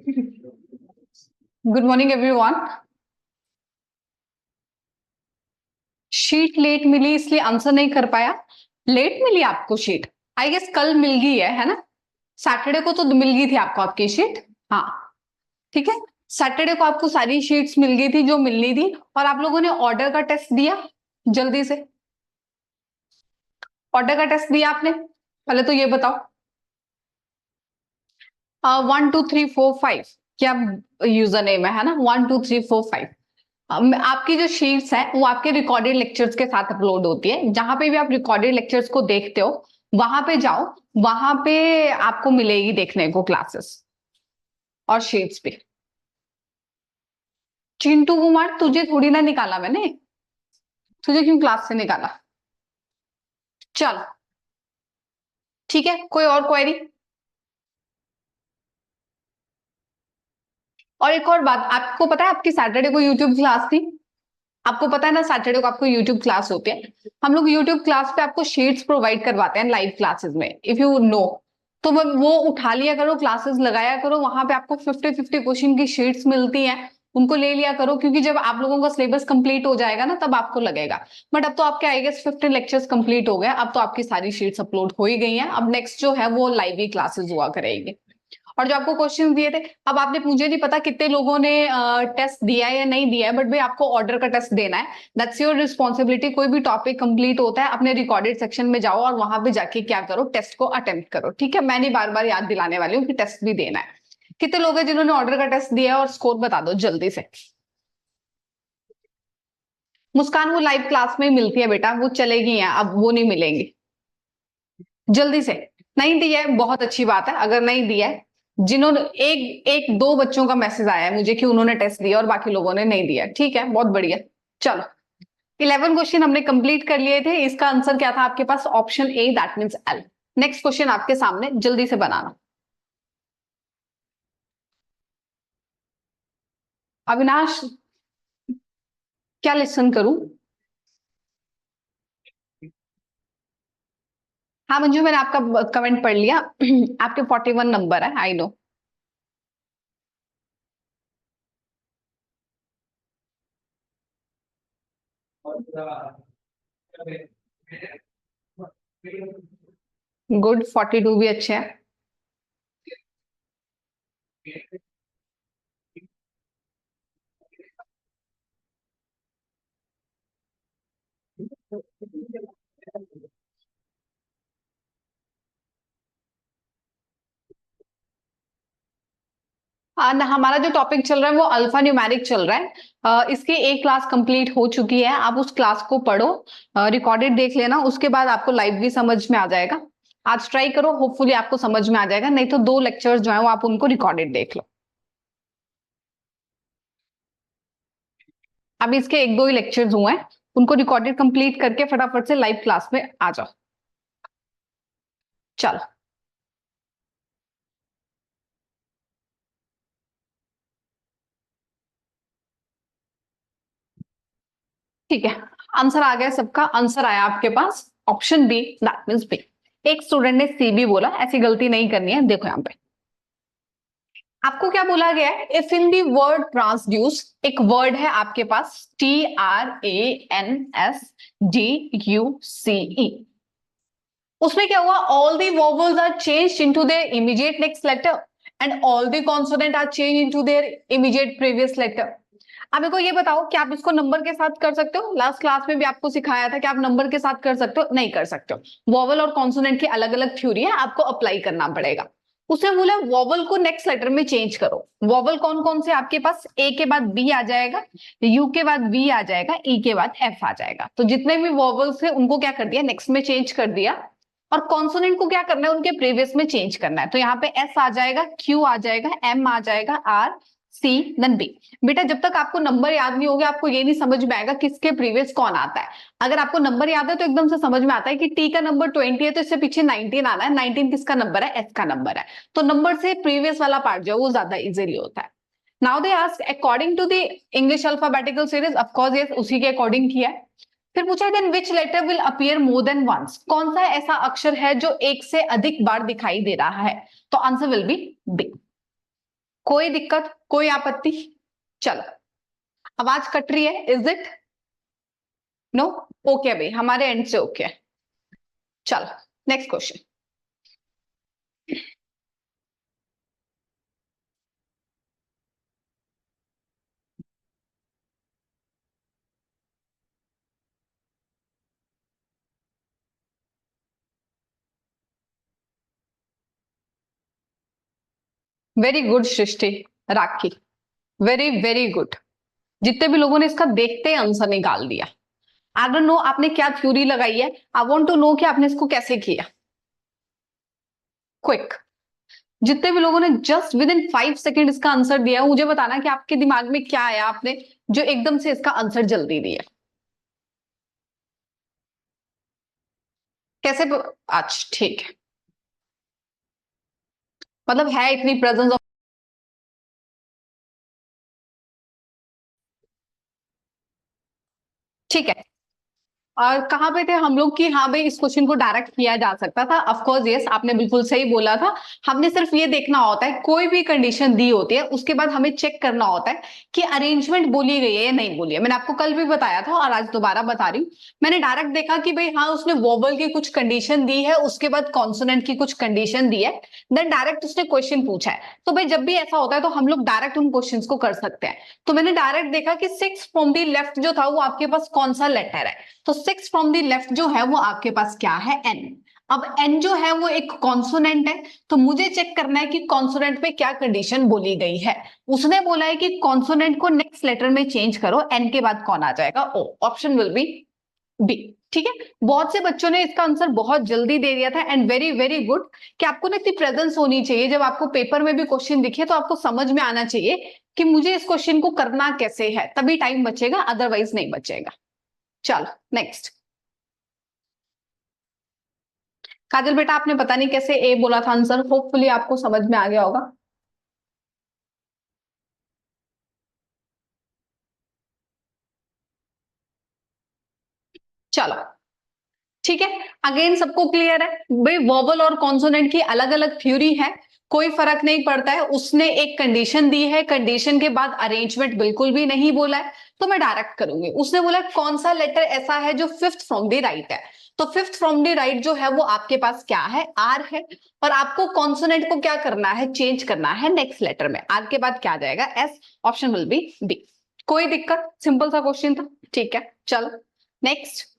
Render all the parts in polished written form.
Good morning everyone. Sheet late मिली इसलिए answer नहीं कर पाया। लेट मिली आपको शीट? आई गेस कल मिल गई है ना? सैटरडे को तो मिल गई थी आपको आपकी शीट। हाँ ठीक है, सैटरडे को आपको सारी शीट्स मिल गई थी जो मिलनी थी। और आप लोगों ने ऑर्डर का टेस्ट दिया जल्दी से? ऑर्डर का टेस्ट दिया आपने? पहले तो ये बताओ। 1 2 3 4 5 क्या यूजर नेम है ना? 1 2 3 4 5। आपकी जो शीट्स है वो आपके रिकॉर्डेड लेक्चर्स के साथ अपलोड होती है। जहां पे भी आप रिकॉर्डेड लेक्चर्स को देखते हो वहां पे जाओ, वहां पे आपको मिलेगी देखने को क्लासेस और शीट्स भी। चिंटू कुमार तुझे थोड़ी ना निकाला मैंने, तुझे क्यों क्लास से निकाला? चल ठीक है, कोई और क्वेरी? और एक और बात, आपको पता है आपकी सैटरडे को यूट्यूब क्लास थी? आपको पता है ना सैटरडे को आपको यूट्यूब क्लास होती है। हम लोग यूट्यूब क्लास पे आपको शीट्स प्रोवाइड करवाते हैं लाइव क्लासेस में, इफ यू नो। तो वो उठा लिया करो, क्लासेस लगाया करो, वहां पे आपको 50-50 क्वेश्चन की शीट्स मिलती हैं, उनको ले लिया करो। क्योंकि जब आप लोगों का सिलेबस कंप्लीट हो जाएगा ना तब आपको लगेगा। बट अब तो आपके आई गेस 15 लेक्चर्स कंप्लीट हो गए, अब तो आपकी सारी शीट्स अपलोड हो ही गई हैं। अब नेक्स्ट जो है वो लाइव ही क्लासेस हुआ करेगी। और जो आपको क्वेश्चन दिए थे, अब आपने, मुझे नहीं पता कितने लोगों ने टेस्ट दिया है या नहीं दिया है, बट भाई आपको ऑर्डर का टेस्ट देना है। That's your responsibility. कोई भी टॉपिक कंप्लीट होता है अपने रिकॉर्डेड सेक्शन में जाओ और वहां पे जाके क्या करो, टेस्ट को अटेम्प्ट करो। ठीक है, मैं नहीं बार बार याद दिलाने वाली हूँ कि टेस्ट भी देना है। कितने लोग हैं जिन्होंने ऑर्डर का टेस्ट दिया है और स्कोर बता दो जल्दी से। मुस्कान वो लाइव क्लास में ही मिलती है बेटा, वो चलेगी हैं, अब वो नहीं मिलेंगी। जल्दी से। नहीं दिया है, बहुत अच्छी बात है। अगर नहीं दिया है, जिन्होंने एक एक दो बच्चों का मैसेज आया है मुझे कि उन्होंने टेस्ट दिया और बाकी लोगों ने नहीं दिया। ठीक है, बहुत बढ़िया। चलो 11 क्वेश्चन हमने कंप्लीट कर लिए थे। इसका आंसर क्या था आपके पास? Option A, that means L. Next question आपके सामने, जल्दी से बनाना। अविनाश, क्या लिसन करूं? हाँ मंजू, मैंने आपका कमेंट पढ़ लिया। आपके 41 नंबर है, आई नो। गुड, 42 भी अच्छे हैं। हमारा जो टॉपिक चल रहा है वो अल्फा न्यूमेरिक चल रहा है। इसकी एक क्लास कंप्लीट हो चुकी है, आप उस क्लास को पढ़ो, रिकॉर्डेड देख लेना, उसके बाद आपको लाइव भी समझ में आ जाएगा। आज ट्राई करो, होपफुली आपको समझ में आ जाएगा। नहीं तो 2 लेक्चर्स जो है वो आप उनको रिकॉर्डेड देख लो। अभी इसके 1-2 ही लेक्चर्स हुए हैं, उनको रिकॉर्डेड कंप्लीट करके फटाफट से लाइव क्लास में आ जाओ। चलो ठीक है, आंसर आ गया सबका। आंसर आया आपके पास option B, that means B. एक स्टूडेंट ने सी बी बोला, ऐसी गलती नहीं करनी है। देखो यहाँ पे आपको क्या बोला गया है? इफ इन दी वर्ड ट्रांसड्यूस, एक वर्ड है आपके पास TRANSDUCE, उसमें क्या हुआ? All the vowels are changed into their immediate next letter and all the consonant are change into their immediate previous letter. अब मेरे को ये बताओ कि आप इसको नंबर के साथ कर सकते हो? लास्ट क्लास में भी आपको सिखाया था कि आप नंबर के साथ कर सकते हो, नहीं कर सकते हो। वोवल और कॉन्सोनेंट की अलग अलग थ्योरी है, आपको अप्लाई करना पड़ेगा। उसने बोला वोवल को नेक्स्ट लेटर में चेंज करो। वोवल कौन कौन से आपके पास? ए के बाद बी आ जाएगा, यू के बाद वी आ जाएगा, ई के बाद एफ आ जाएगा। तो जितने भी वोवल्स थे उनको क्या कर दिया? नेक्स्ट में चेंज कर दिया। और कॉन्सोनेंट को क्या करना है? उनके प्रीवियस में चेंज करना है। तो यहाँ पे एस आ जाएगा, क्यू आ जाएगा, एम आ जाएगा, आर, सी, देन बी। बेटा जब तक आपको नंबर याद नहीं होगा आपको ये नहीं समझ में आएगा किसके प्रीवियस कौन आता है। अगर आपको नंबर याद है तो एकदम से समझ में आता है कि टी का नंबर 20 है तो इससे पीछे 19 आना है। 19 किसका नंबर है? एस का नंबर है। तो नंबर से प्रीवियस वाला पार्ट जो है वो ज्यादा इजीली होता है। Now they ask according to the English alphabetical series, of course yes, उसी के अकॉर्डिंग किया है। फिर पूछा then which letter will appear more than once, कौन सा ऐसा अक्षर है जो एक से अधिक बार दिखाई दे रहा है? तो आंसर विल बी बी। कोई दिक्कत, कोई आपत्ति? चलो, आवाज कट रही है, इज इट? नो? ओके भाई, हमारे एंड से ओके है। चलो, नेक्स्ट क्वेश्चन। वेरी गुड सृष्टि, राखी, वेरी वेरी गुड। जितने भी लोगों ने इसका देखते आंसर निकाल दिया। आई डोंट नो आपने क्या थ्योरी लगाई है, आई वांट टू नो कि आपने इसको कैसे किया। क्विक, जितने भी लोगों ने जस्ट विद इन 5 सेकेंड इसका आंसर दिया, मुझे बताना कि आपके दिमाग में क्या आया आपने जो एकदम से इसका आंसर जल्दी दिया। कैसे अच्छा, ठीक है, मतलब है इतनी प्रेजेंस ऑफ। ठीक है, और कहाँ पे थे हम लोग कि हाँ भाई इस क्वेश्चन को डायरेक्ट किया जा सकता था? ऑफ कोर्स यस, आपने बिल्कुल सही बोला था। हमने सिर्फ ये देखना होता है, कोई भी कंडीशन दी होती है उसके बाद हमें चेक करना होता है कि अरेंजमेंट बोली गई है या नहीं बोली है। मैंने आपको कल भी बताया था और आज दोबारा बता रही हूँ। मैंने डायरेक्ट देखा कि भाई हाँ उसने वोवल की कुछ कंडीशन दी है, उसके बाद कॉन्सोनेंट की कुछ कंडीशन दी है, देन डायरेक्ट उसने क्वेश्चन पूछा है। तो भाई जब भी ऐसा होता है तो हम लोग डायरेक्ट उन क्वेश्चन को कर सकते हैं। तो मैंने डायरेक्ट देखा कि 6 फ्रॉम दी लेफ्ट जो था वो आपके पास कौन सा लेटर है। तो 6 फ्रॉम दी लेफ्ट जो है वो आपके पास क्या है? एन। अब एन जो है वो एक कॉन्सोनेंट है, तो मुझे चेक करना है कि कॉन्सोनेंट पे क्या कंडीशन बोली गई है। उसने बोला है कि कॉन्सोनेंट को नेक्स्ट लेटर में चेंज करो, एन के बाद कौन आ जाएगा? O. Option will be B. ठीक है, बहुत से बच्चों ने इसका आंसर बहुत जल्दी दे दिया था एंड वेरी वेरी गुड। कि आपको ना इतनी प्रेजेंस होनी चाहिए, जब आपको पेपर में भी क्वेश्चन दिखे तो आपको समझ में आना चाहिए कि मुझे इस क्वेश्चन को करना कैसे है, तभी टाइम बचेगा, अदरवाइज नहीं बचेगा। चलो नेक्स्ट। काजल बेटा, आपने पता नहीं कैसे ए बोला था आंसर, होपफुली आपको समझ में आ गया होगा। चलो ठीक है, अगेन सबको क्लियर है भाई, वोवल और कॉन्सोनेंट की अलग अलग थ्योरी है, कोई फर्क नहीं पड़ता है। उसने एक कंडीशन दी है, कंडीशन के बाद अरेंजमेंट बिल्कुल भी नहीं बोला है, तो मैं डायरेक्ट करूंगी। उसने बोला कौन सा लेटर ऐसा है जो फिफ्थ फ्रॉम द राइट है, तो फिफ्थ फ्रॉम द राइट जो है वो आपके पास क्या है? आर है। और आपको कॉन्सोनेंट को क्या करना है? चेंज करना है नेक्स्ट लेटर में, आर के बाद क्या आ जाएगा? S. Option will be B. कोई दिक्कत? सिंपल सा क्वेश्चन था। ठीक है, चलो नेक्स्ट।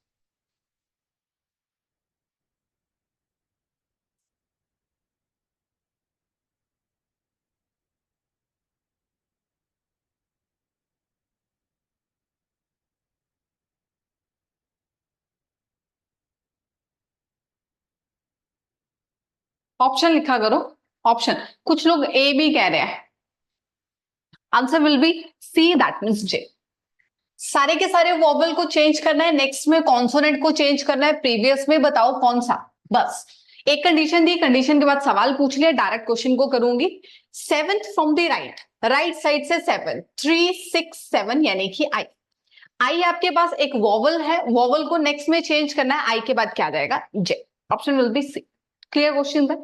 ऑप्शन लिखा करो, ऑप्शन। कुछ लोग ए भी कह रहे हैं, answer will be C, that means J. सारे के सारे वॉवल को चेंज करना है, नेक्स्ट में कॉन्सोनेंट को चेंज करना है, प्रीवियस में बताओ कौन सा। बस एक कंडीशन दी, कंडीशन के बाद सवाल पूछ लिया, डायरेक्ट क्वेश्चन को करूंगी। Seventh from the right, right side से 7, 3, 6, 7 यानी कि आई। आई आपके पास एक वॉवल है, वॉवल को नेक्स्ट में चेंज करना है, आई के बाद क्या आ जाएगा? J. Option will be C. Clear question था।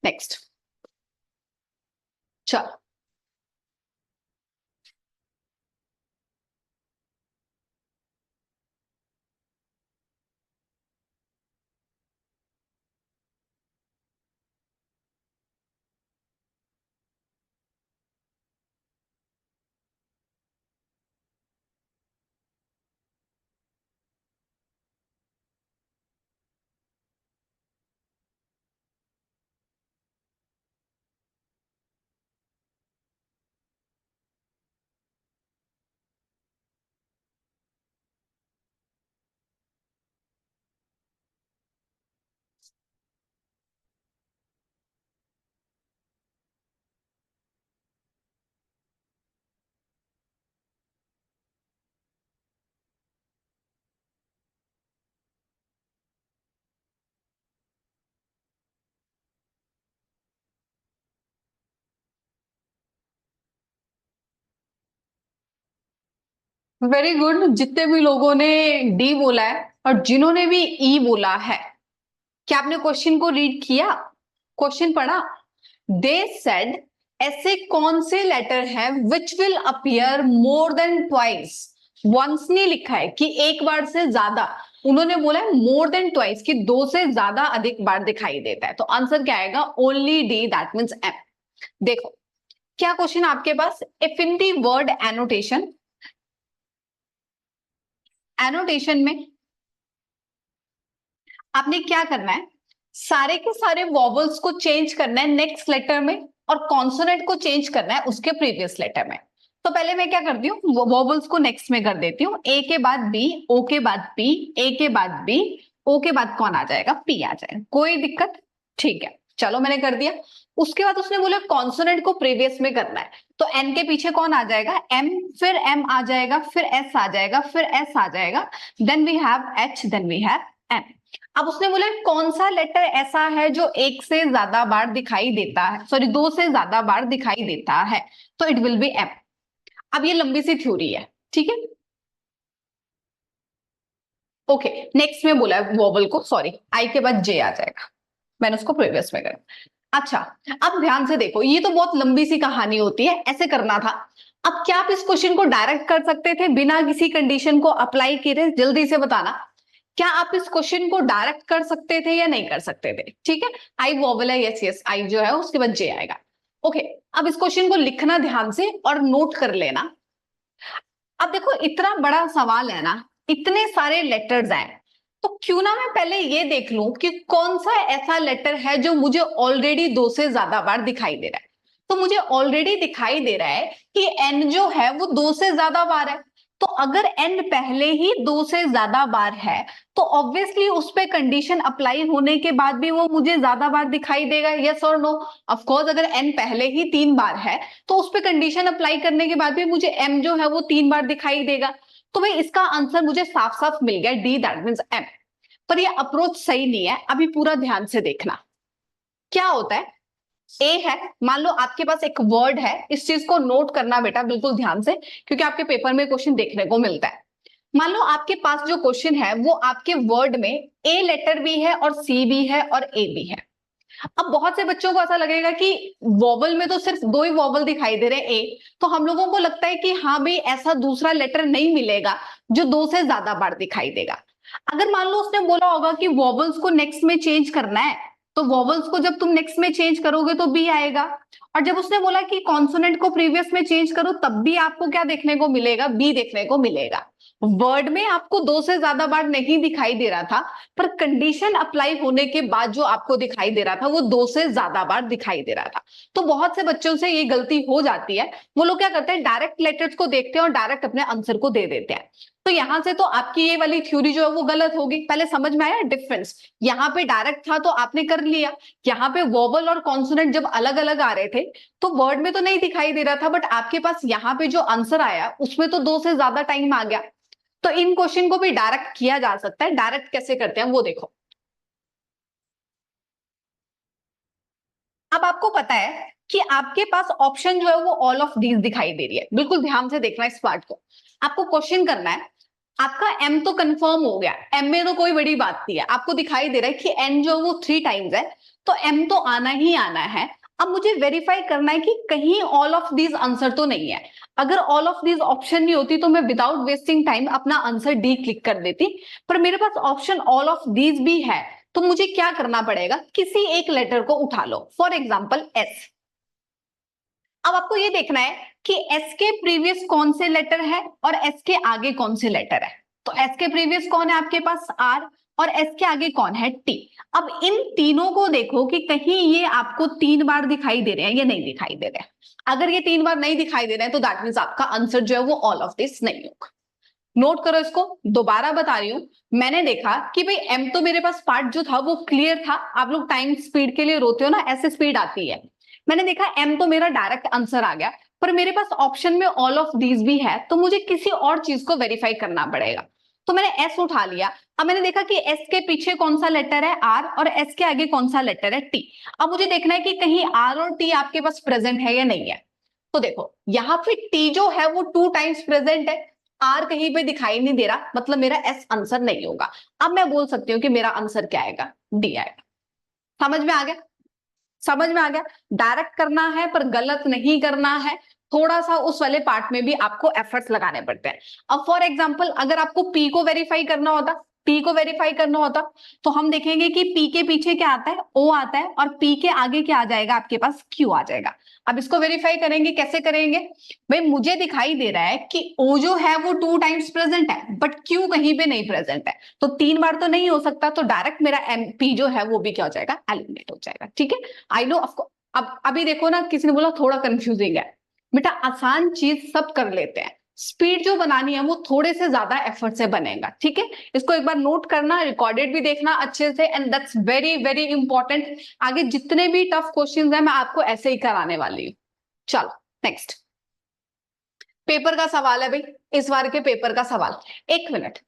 नेक्स्ट। चलो, वेरी गुड। जितने भी लोगों ने डी बोला है और जिन्होंने भी ई बोला है, क्या आपने क्वेश्चन को रीड किया? क्वेश्चन पढ़ा? दे सेड ऐसे कौन से लेटर है which will appear more than twice, once नहीं लिखा है कि एक बार से ज्यादा, उन्होंने बोला है मोर देन ट्वाइस कि दो से ज्यादा अधिक बार दिखाई देता है। तो आंसर क्या आएगा? Only D, that means M. देखो क्या क्वेश्चन आपके पास, if in the word annotation, annotation में आपने क्या करना है, सारे के सारे वॉवल्स को चेंज करना है नेक्स्ट लेटर में, और कॉन्सोनेंट को चेंज करना है उसके प्रीवियस लेटर में। तो पहले मैं क्या करती हूँ, वॉवल्स को नेक्स्ट में कर देती हूँ, ए के बाद बी, ओ के बाद पी, ए के बाद बी, ओ के बाद कौन आ जाएगा? पी आ जाएगा। कोई दिक्कत? ठीक है, चलो मैंने कर दिया। उसके बाद उसने बोला कॉन्सोनेंट को प्रीवियस में करना है, तो एन के पीछे कौन आ जाएगा? एम, फिर एम आ जाएगा, फिर एस आ जाएगा, फिर एस आ जाएगा, then we have H, then we have N. अब उसने बोला कौन सा लेटर ऐसा है जो एक से ज्यादा बार दिखाई देता है, सॉरी दो से ज्यादा बार दिखाई देता है, तो इट विल बी एम। अब ये लंबी सी थ्योरी है, ठीक है। ओके, नेक्स्ट में बोला है वोवल को, सॉरी आई के बाद जे आ जाएगा, मैंने उसको प्रीवियस में करा। अच्छा, अब ध्यान से देखो, ये तो बहुत लंबी सी कहानी होती है, ऐसे करना था। अब क्या आप इस क्वेश्चन को डायरेक्ट कर सकते थे बिना किसी कंडीशन को अप्लाई किए? जल्दी से बताना, क्या आप इस क्वेश्चन को डायरेक्ट कर सकते थे या नहीं कर सकते थे? ठीक है, आई वोवल है, यस यस, आई जो है उसके बाद जे आएगा। ओके, अब इस क्वेश्चन को लिखना ध्यान से और नोट कर लेना। अब देखो इतना बड़ा सवाल है ना, इतने सारे लेटर्स हैं, तो क्यों ना मैं पहले ये देख लूं कि कौन सा ऐसा लेटर है जो मुझे ऑलरेडी दो से ज्यादा बार दिखाई दे रहा है। तो मुझे ऑलरेडी दिखाई दे रहा है कि एन जो है वो दो से ज्यादा बार है। तो अगर एन पहले ही दो से ज्यादा बार है, तो ऑब्वियसली उस पे कंडीशन अप्लाई होने के बाद भी वो मुझे ज्यादा बार दिखाई देगा, यस और नो? ऑफ कोर्स, अगर एन पहले ही तीन बार है तो उस पे कंडीशन अप्लाई करने के बाद भी मुझे एम जो है वो तीन बार दिखाई देगा। तो भाई इसका आंसर मुझे साफ साफ मिल गया, डी, दैट मीन्स एम। पर ये अप्रोच सही नहीं है, अभी पूरा ध्यान से देखना। क्या होता है, ए है, मान लो आपके पास एक वर्ड है, इस चीज को नोट करना बेटा बिल्कुल ध्यान से, क्योंकि आपके पेपर में क्वेश्चन देखने को मिलता है। मान लो आपके पास जो क्वेश्चन है वो आपके वर्ड में ए लेटर भी है और सी भी है और ए भी है। अब बहुत से बच्चों को ऐसा लगेगा कि वॉवल में तो सिर्फ दो ही वॉवल दिखाई दे रहे हैं, ए, तो हम लोगों को लगता है कि हाँ भाई ऐसा दूसरा लेटर नहीं मिलेगा जो दो से ज्यादा बार दिखाई देगा। अगर मान लो उसने बोला होगा कि वॉवल्स को नेक्स्ट में चेंज करना है, तो वॉवल्स को जब तुम नेक्स्ट में चेंज करोगे तो बी आएगा। और जब उसने बोला कि कॉन्सोनेंट को प्रीवियस में चेंज करो, तब भी आपको क्या देखने को मिलेगा? बी देखने को मिलेगा। वर्ड में आपको दो से ज्यादा बार नहीं दिखाई दे रहा था, पर कंडीशन अप्लाई होने के बाद जो आपको दिखाई दे रहा था वो दो से ज्यादा बार दिखाई दे रहा था। तो बहुत से बच्चों से ये गलती हो जाती है, वो लोग क्या करते हैं, डायरेक्ट लेटर्स को देखते हैं और डायरेक्ट अपने आंसर को दे देते हैं। तो यहां से तो आपकी ये वाली थ्योरी जो है वो गलत होगी। पहले समझ में आया डिफरेंस? यहाँ पे डायरेक्ट था तो आपने कर लिया, यहाँ पे वोवल और कॉन्सोनेंट जब अलग अलग आ रहे थे तो वर्ड में तो नहीं दिखाई दे रहा था, बट आपके पास यहाँ पे जो आंसर आया उसमें तो दो से ज्यादा टाइम आ गया। तो इन क्वेश्चन को भी डायरेक्ट किया जा सकता है। डायरेक्ट कैसे करते हैं वो देखो। अब आपको पता है कि आपके पास ऑप्शन जो है वो ऑल ऑफ दीज दिखाई दे रही है, बिल्कुल ध्यान से देखना इस पार्ट को। आपको क्वेश्चन करना है, आपका एम तो कंफर्म हो गया, एम में तो कोई बड़ी बात नहीं है, आपको दिखाई दे रहा है कि एन जो वो 3 टाइम्स है, तो एम तो आना ही आना है। अब मुझे वेरीफाई करना है कि कहीं ऑल ऑफ दीज आंसर तो नहीं है। अगर ऑल ऑफ दीज ऑप्शन नहीं होती तो मैं विदाउट वेस्टिंग टाइम अपना आंसर डी क्लिक कर देती, पर मेरे पास ऑप्शन ऑल ऑफ दीज भी है, तो मुझे क्या करना पड़ेगा, किसी एक लेटर को उठा लो, फॉर एग्जाम्पल एस। अब आपको ये देखना है कि एस के प्रीवियस कौन से लेटर है और एस के आगे कौन से लेटर है। तो एस के प्रीवियस कौन है आपके पास? आर, और एस के आगे कौन है? टी। अब इन तीनों को देखो कि कहीं ये आपको तीन बार दिखाई दे रहे हैं या नहीं दिखाई दे रहे हैं। अगर ये तीन बार नहीं दिखाई दे रहे हैं तो दैट मीन्स आपका आंसर जो है वो ऑल ऑफ दिस नहीं होगा। नोट करो इसको, दोबारा बता रही हूं। मैंने देखा कि भाई एम तो मेरे पास पार्ट जो था वो क्लियर था, आप लोग टाइम स्पीड के लिए रोते हो ना, ऐसे स्पीड आती है। मैंने देखा एम तो मेरा डायरेक्ट आंसर आ गया, पर मेरे पास ऑप्शन में ऑल ऑफ दीज भी है, तो मुझे किसी और चीज को वेरीफाई करना पड़ेगा। तो मैंने एस उठा लिया। अब मैंने देखा कि एस के पीछे कौन सा लेटर है? आर, और एस के आगे कौन सा लेटर है? टी। अब मुझे देखना है कि कहीं आर और टी आपके पास प्रेजेंट है या नहीं है। तो देखो यहाँ पे टी जो है वो 2 टाइम्स प्रेजेंट है, आर कहीं पे दिखाई नहीं दे रहा, मतलब मेरा एस आंसर नहीं होगा। अब मैं बोल सकती हूँ कि मेरा आंसर क्या आएगा? डी आएगा। समझ में आ गया? समझ में आ गया? डायरेक्ट करना है पर गलत नहीं करना है, थोड़ा सा उस वाले पार्ट में भी आपको एफर्ट्स लगाने पड़ते हैं। अब फॉर एग्जांपल अगर आपको पी को वेरीफाई करना होता, पी को वेरीफाई करना होता तो हम देखेंगे कि पी के पीछे क्या आता है, ओ आता है, और पी के आगे क्या आ जाएगा, आपके पास क्यू आ जाएगा। अब इसको वेरीफाई करेंगे, कैसे करेंगे? भाई मुझे दिखाई दे रहा है कि ओ जो है वो 2 टाइम्स प्रेजेंट है बट क्यू कहीं पे नहीं प्रेजेंट है, तो 3 बार तो नहीं हो सकता, तो डायरेक्ट मेरा एम पी जो है वो भी क्या हो जाएगा, एलिमिनेट हो जाएगा। ठीक है, आई नो ऑफ। अब अभी देखो ना, किसी ने बोला थोड़ा कंफ्यूजिंग है, बेटा आसान चीज सब कर लेते हैं, स्पीड जो बनानी है वो थोड़े से ज्यादा एफर्ट से बनेगा। ठीक है, इसको एक बार नोट करना, रिकॉर्डेड भी देखना अच्छे से, and that's very very important. आगे जितने भी टफ क्वेश्चंस हैं मैं आपको ऐसे ही कराने वाली हूँ। चलो नेक्स्ट पेपर का सवाल है भाई, इस बार के पेपर का सवाल। 1 मिनट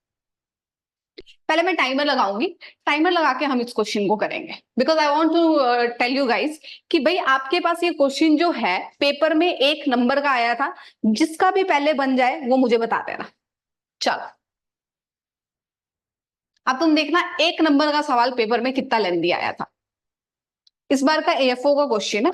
पहले मैं टाइमर लगाऊंगी, टाइमर लगा के हम इस क्वेश्चन को करेंगे, because I want to tell you guys कि भाई आपके पास ये क्वेश्चन जो है पेपर में 1 नंबर का आया था, जिसका भी पहले बन जाए वो मुझे बता देना। चलो अब तुम देखना 1 नंबर का सवाल पेपर में कितना लेंदी आया था, इस बार का एएफओ का क्वेश्चन है।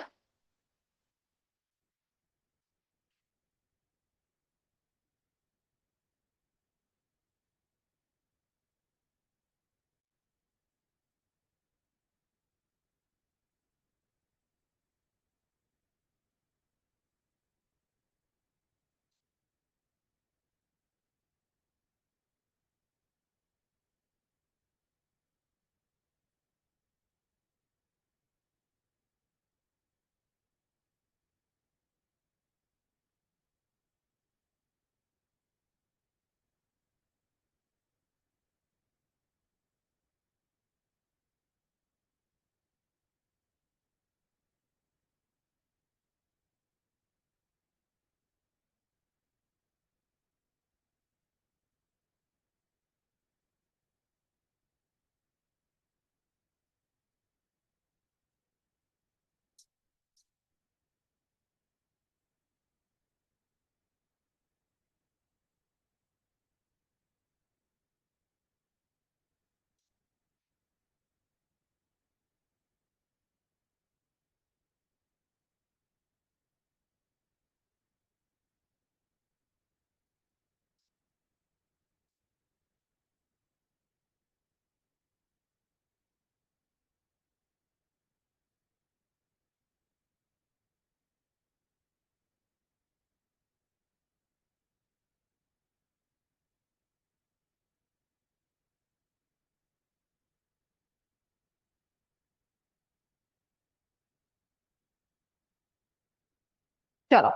चलो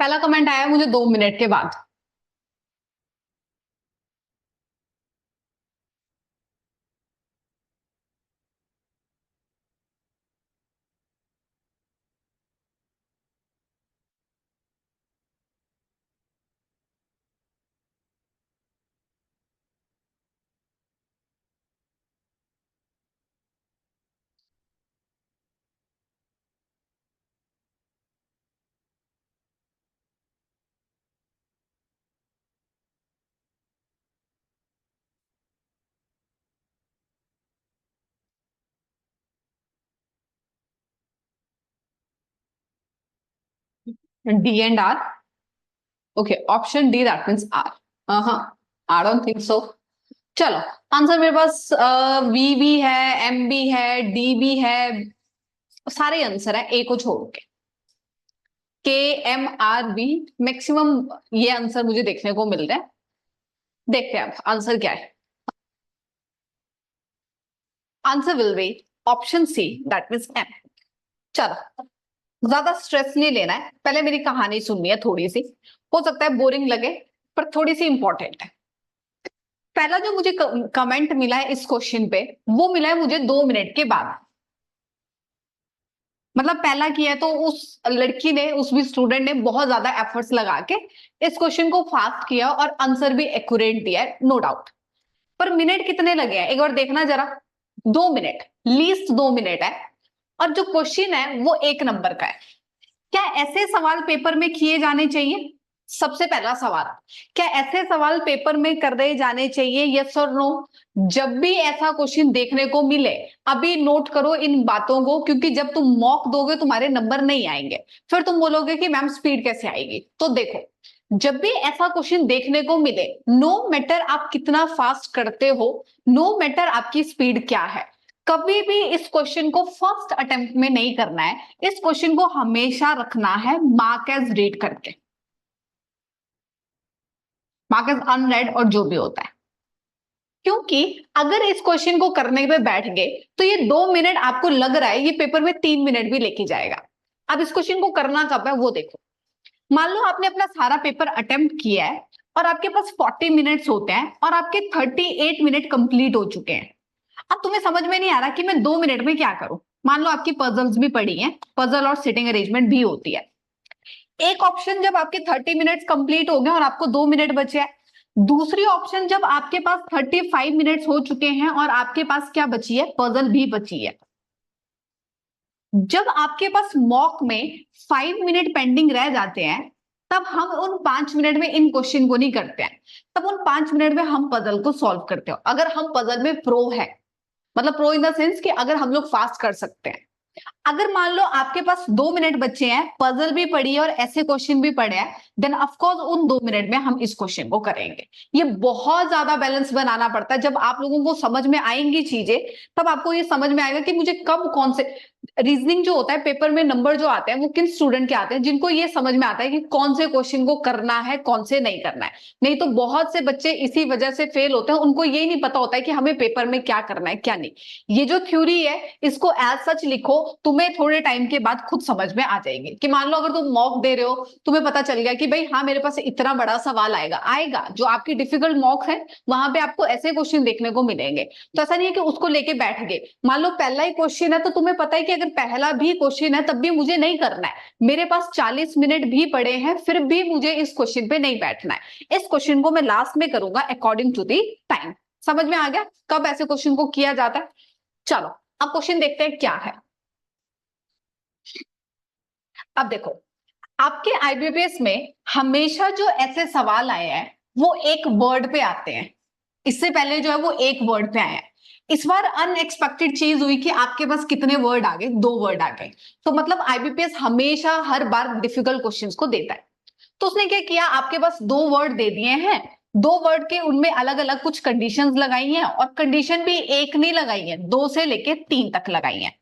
पहला कमेंट आया मुझे 2 मिनट के बाद। D and R, okay option D that means R. हाँ, आई डोंट थिंक सो। चलो आंसर मेरे पास वी भी है, एम भी है, डी भी है, सारे आंसर है ए को छोड़ के। के एम आर बी मैक्सिमम ये आंसर मुझे देखने को मिल रहा है। देखते हैं अब आंसर क्या है। Answer will be option C that means M. चलो ज्यादा स्ट्रेस नहीं लेना है, पहले मेरी कहानी सुननी है थोड़ी सी, हो सकता है बोरिंग लगे पर थोड़ी सी इंपॉर्टेंट है। पहला जो मुझे कमेंट मिला है इस क्वेश्चन पे वो मिला है मुझे 2 मिनट के बाद। मतलब पहला किया है तो उस लड़की ने, उस भी स्टूडेंट ने बहुत ज्यादा एफर्ट्स लगा के इस क्वेश्चन को फास्ट किया और आंसर भी एक्यूरेट दिया है, नो डाउट। पर मिनट कितने लगे हैं एक बार देखना जरा। 2 मिनट, लीस्ट 2 मिनट है, और जो क्वेश्चन है वो 1 नंबर का है। क्या ऐसे सवाल पेपर में किए जाने चाहिए? सबसे पहला सवाल, क्या ऐसे सवाल पेपर में कर दिए जाने चाहिए, यस और नो? जब भी ऐसा क्वेश्चन देखने को मिले अभी नोट करो इन बातों को, क्योंकि जब तुम मॉक दोगे तुम्हारे नंबर नहीं आएंगे, फिर तुम बोलोगे कि मैम स्पीड कैसे आएगी। तो देखो, जब भी ऐसा क्वेश्चन देखने को मिले, नो मैटर आप कितना फास्ट करते हो, नो मैटर आपकी स्पीड क्या है, कभी भी इस क्वेश्चन को फर्स्ट अटेम्प्ट में नहीं करना है। इस क्वेश्चन को हमेशा रखना है मार्क एज रीड करके, मार्क एज अनरेड और जो भी होता है। क्योंकि अगर इस क्वेश्चन को करने पे बैठ गए तो ये 2 मिनट आपको लग रहा है, ये पेपर में 3 मिनट भी लेके जाएगा। अब इस क्वेश्चन को करना कब है वो देखो। मान लो आपने अपना सारा पेपर अटेम्प्ट किया है और आपके पास 40 मिनट्स होते हैं और आपके 38 मिनट कंप्लीट हो चुके हैं। अब तुम्हें समझ में नहीं आ रहा कि मैं 2 मिनट में क्या करूं। मान लो आपकी पजल्स भी पड़ी हैं, पजल और सिटिंग अरेंजमेंट भी होती है। एक ऑप्शन जब आपके 30 मिनट्स कंप्लीट हो गए और आपको 2 मिनट बचे हैं, दूसरी ऑप्शन जब आपके पास 35 मिनट्स हो चुके हैं और आपके पास क्या बची है, पजल भी बची है। जब आपके पास मॉक में 5 मिनट पेंडिंग रह जाते हैं, तब हम उन 5 मिनट में इन क्वेश्चन को नहीं करते हैं, तब उन 5 मिनट में हम पजल को सॉल्व करते हो। अगर हम पजल में प्रो है, मतलब प्रो इन द सेंस कि अगर हम लोग फास्ट कर सकते हैं। अगर मान लो आपके पास 2 मिनट बचे हैं, पजल भी पड़ी है और ऐसे क्वेश्चन भी पड़े हैं, देन ऑफकोर्स उन 2 मिनट में हम इस क्वेश्चन को करेंगे। ये बहुत ज्यादा बैलेंस बनाना पड़ता है। जब आप लोगों को समझ में आएंगी चीजें, तब आपको ये समझ में आएगा कि मुझे कब कौन से रीजनिंग जो होता है, पेपर में नंबर जो आते हैं वो किन स्टूडेंट के आते हैं, जिनको ये समझ में आता है कि कौन से क्वेश्चन को करना है, कौन से नहीं करना है। नहीं तो बहुत से बच्चे इसी वजह से फेल होते हैं, उनको ये नहीं पता होता है कि हमें पेपर में क्या करना है क्या नहीं। ये जो थ्योरी है इसको एज सच लिखो, तुम्हें थोड़े टाइम के बाद खुद समझ में आ जाएगी। कि मान लो अगर तुम मॉक दे रहे हो, तुम्हें पता चल गया कि भाई हाँ मेरे पास इतना बड़ा सवाल आएगा आएगा जो आपकी डिफिकल्ट मॉक है वहां पे आपको ऐसे क्वेश्चन देखने को मिलेंगे। तो ऐसा नहीं है कि उसको लेके बैठ गए। मान लो पहला ही क्वेश्चन है तो तुम्हें पता है कि अगर पहला भी क्वेश्चन है तब भी मुझे नहीं करना है, मेरे पास 40 मिनट भी पड़े हैं फिर भी मुझे इस क्वेश्चन पे नहीं बैठना है। इस क्वेश्चन को मैं लास्ट में करूंगा अकॉर्डिंग टू दी टाइम। समझ में आ गया कब ऐसे क्वेश्चन को किया जाता है? चलो अब क्वेश्चन देखते हैं क्या है। अब देखो, आपके आईबीपीएस में हमेशा जो ऐसे सवाल आए हैं वो एक वर्ड पे आते हैं। इससे पहले जो है वो एक वर्ड पे आए हैं। इस बार अनएक्सपेक्टेड चीज हुई कि आपके पास कितने वर्ड आ गए, 2 वर्ड आ गए। तो मतलब आईबीपीएस हमेशा हर बार डिफिकल्ट क्वेश्चंस को देता है। तो उसने क्या किया, आपके पास 2 वर्ड दे दिए हैं, 2 वर्ड के उनमें अलग अलग कुछ कंडीशंस लगाई हैं और कंडीशन भी एक नहीं लगाई है, 2 से लेके 3 तक लगाई हैं।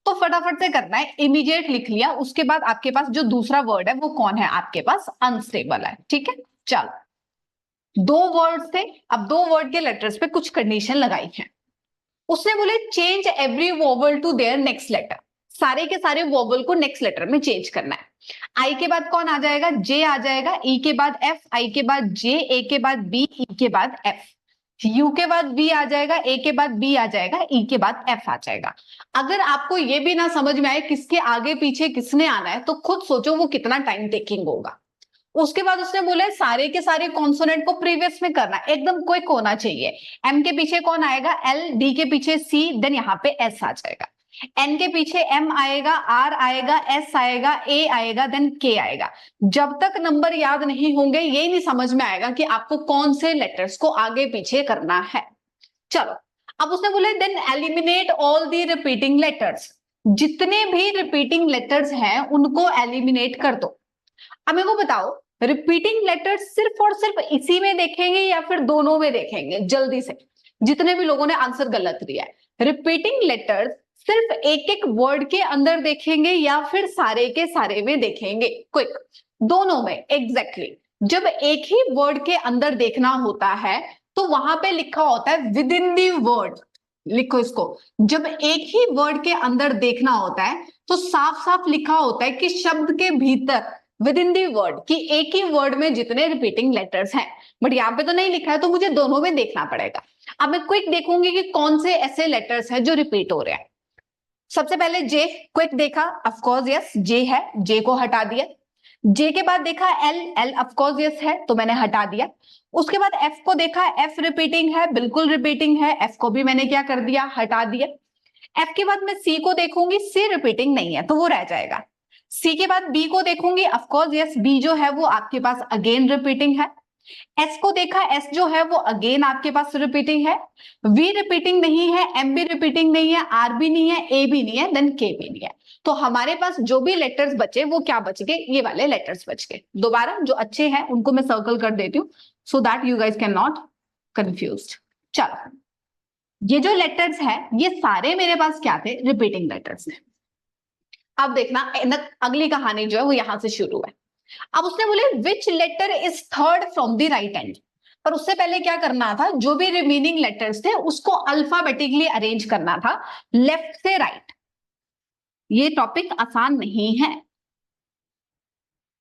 तो फटाफट से करना है, इमीडिएट लिख लिया। उसके बाद आपके पास जो दूसरा वर्ड है वो कौन है, आपके पास अनस्टेबल है। ठीक है, चलो 2 वर्ड थे, अब 2 वर्ड के लेटर्स पे कुछ कंडीशन लगाई है। उसने बोले change every vowel to their next letter, सारे के सारे वोवल को नेक्स्ट लेटर में चेंज करना है। आई के बाद कौन आ जाएगा, जे आ जाएगा, ई के बाद एफ, आई के बाद जे, ए के बाद बी, ई के बाद एफ, यू के बाद बी आ जाएगा, ए के बाद बी आ जाएगा, ई के बाद एफ आ जाएगा। अगर आपको ये भी ना समझ में आए किसके आगे पीछे किसने आना है, तो खुद सोचो वो कितना टाइम टेकिंग होगा। उसके बाद उसने बोला सारे के सारे कॉन्सोनेंट को प्रीवियस में करना, एकदम क्विक होना चाहिए। एम के पीछे कौन आएगा, एल, डी के पीछे सी, देन यहाँ पे एस आ जाएगा। एन के पीछे एम आएगा, आर आएगा, एस आएगा, ए आएगा, देन के आएगा। जब तक नंबर याद नहीं होंगे ये नहीं समझ में आएगा कि आपको कौन से लेटर्स को आगे पीछे करना है। चलो अब उसने बोले then eliminate all the repeating letters, जितने भी रिपीटिंग लेटर्स हैं उनको एलिमिनेट कर दो। अब मेरे को बताओ रिपीटिंग लेटर्स सिर्फ और सिर्फ इसी में देखेंगे या फिर दोनों में देखेंगे? जल्दी से, जितने भी लोगों ने आंसर गलत दिया है, रिपीटिंग लेटर्स सिर्फ एक एक वर्ड के अंदर देखेंगे या फिर सारे के सारे में देखेंगे? क्विक, दोनों में एग्जैक्टली। जब एक ही वर्ड के अंदर देखना होता है तो वहां पे लिखा होता है विद इन दी वर्ड, लिखो इसको। जब एक ही वर्ड के अंदर देखना होता है तो साफ साफ लिखा होता है कि शब्द के भीतर विद इन दी वर्ड, कि एक ही वर्ड में जितने रिपीटिंग लेटर्स हैं। बट यहाँ पे तो नहीं लिखा है तो मुझे दोनों में देखना पड़ेगा। अब मैं क्विक देखूंगी कि कौन से ऐसे लेटर्स हैं जो रिपीट हो रहे हैं। सबसे पहले जे, क्विक देखा, ऑफ कोर्स यस जे है, जे को हटा दिया। जे के बाद देखा L, L of course yes है तो मैंने हटा दिया। उसके बाद एफ को देखा, एफ रिपीटिंग है, बिल्कुल रिपीटिंग है, एफ को भी मैंने क्या कर दिया, हटा दिया। एफ के बाद मैं सी को देखूंगी, सी रिपीटिंग नहीं है तो वो रह जाएगा। सी के बाद बी को देखूंगी, ऑफ कोर्स यस, बी जो है वो आपके पास अगेन रिपीटिंग है। एस को देखा, एस जो है वो अगेन आपके पास रिपीटिंग है। वी रिपीटिंग नहीं है, एम भी रिपीटिंग नहीं है, आर भी नहीं है, ए भी नहीं है, देन के भी नहीं है। तो हमारे पास जो भी लेटर्स बचे वो क्या बच गए, ये वाले लेटर्स बच गए। दोबारा जो अच्छे हैं उनको मैं सर्कल कर देती हूँ so that you guys can not confuse. चलो, ये जो लेटर्स है ये सारे मेरे पास क्या थे, रिपीटिंग लेटर्स है। अब देखना अगली कहानी जो है वो यहां से शुरू है। अब उसने बोले which letter is third from the right end. पर उससे पहले क्या करना था, जो भी रिमेनिंग लेटर्स थे उसको अल्फाबेटिकली अरेंज करना था, लेफ्ट से राइट। ये टॉपिक आसान नहीं है।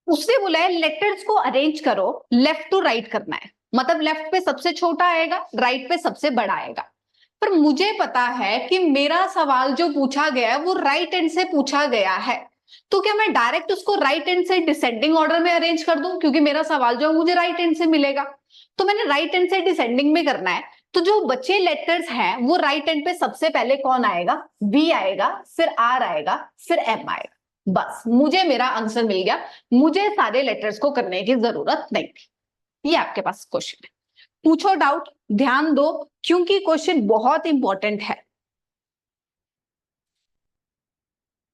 उसने बोला है लेटर्स को अरेंज करो, लेफ्ट टू राइट करना है, मतलब लेफ्ट पे सबसे छोटा आएगा, राइट पे सबसे बड़ा आएगा। पर मुझे पता है कि मेरा सवाल जो पूछा गया है वो राइट एंड से पूछा गया है, तो क्या मैं डायरेक्ट उसको राइट एंड से डिसेंडिंग ऑर्डर में अरेंज कर दूं, क्योंकि मेरा सवाल जो है मुझे राइट एंड से मिलेगा। तो मैंने राइट एंड से डिसेंडिंग में करना है। तो जो बचे लेटर्स हैं वो राइट एंड पे सबसे पहले कौन आएगा, वी आएगा, फिर आर आएगा, फिर एम आएगा। बस मुझे मेरा आंसर मिल गया, मुझे सारे लेटर्स को करने की जरूरत नहीं थी। ये आपके पास क्वेश्चन है, पूछो डाउट, ध्यान दो, क्योंकि क्वेश्चन बहुत इंपॉर्टेंट है।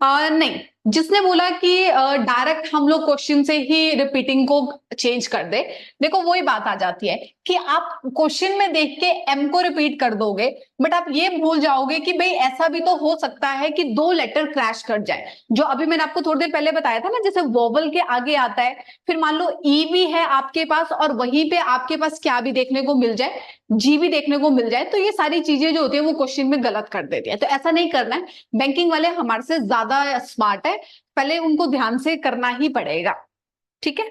नहीं, जिसने बोला कि डायरेक्ट हम लोग क्वेश्चन से ही रिपीटिंग को चेंज कर दे, देखो वही बात आ जाती है कि आप क्वेश्चन में देख के एम को रिपीट कर दोगे, बट आप ये भूल जाओगे कि भाई ऐसा भी तो हो सकता है कि दो लेटर क्रैश कर जाए। जो अभी मैंने आपको थोड़ी देर पहले बताया था ना, जैसे वोवल के आगे आता है, फिर मान लो ई भी है आपके पास और वहीं पे आपके पास क्या भी देखने को मिल जाए, जी भी देखने को मिल जाए, तो ये सारी चीजें जो होती है वो क्वेश्चन में गलत कर देती है। तो ऐसा नहीं करना है, बैंकिंग वाले हमारे से ज्यादा स्मार्ट है, पहले उनको ध्यान से करना ही पड़ेगा। ठीक है,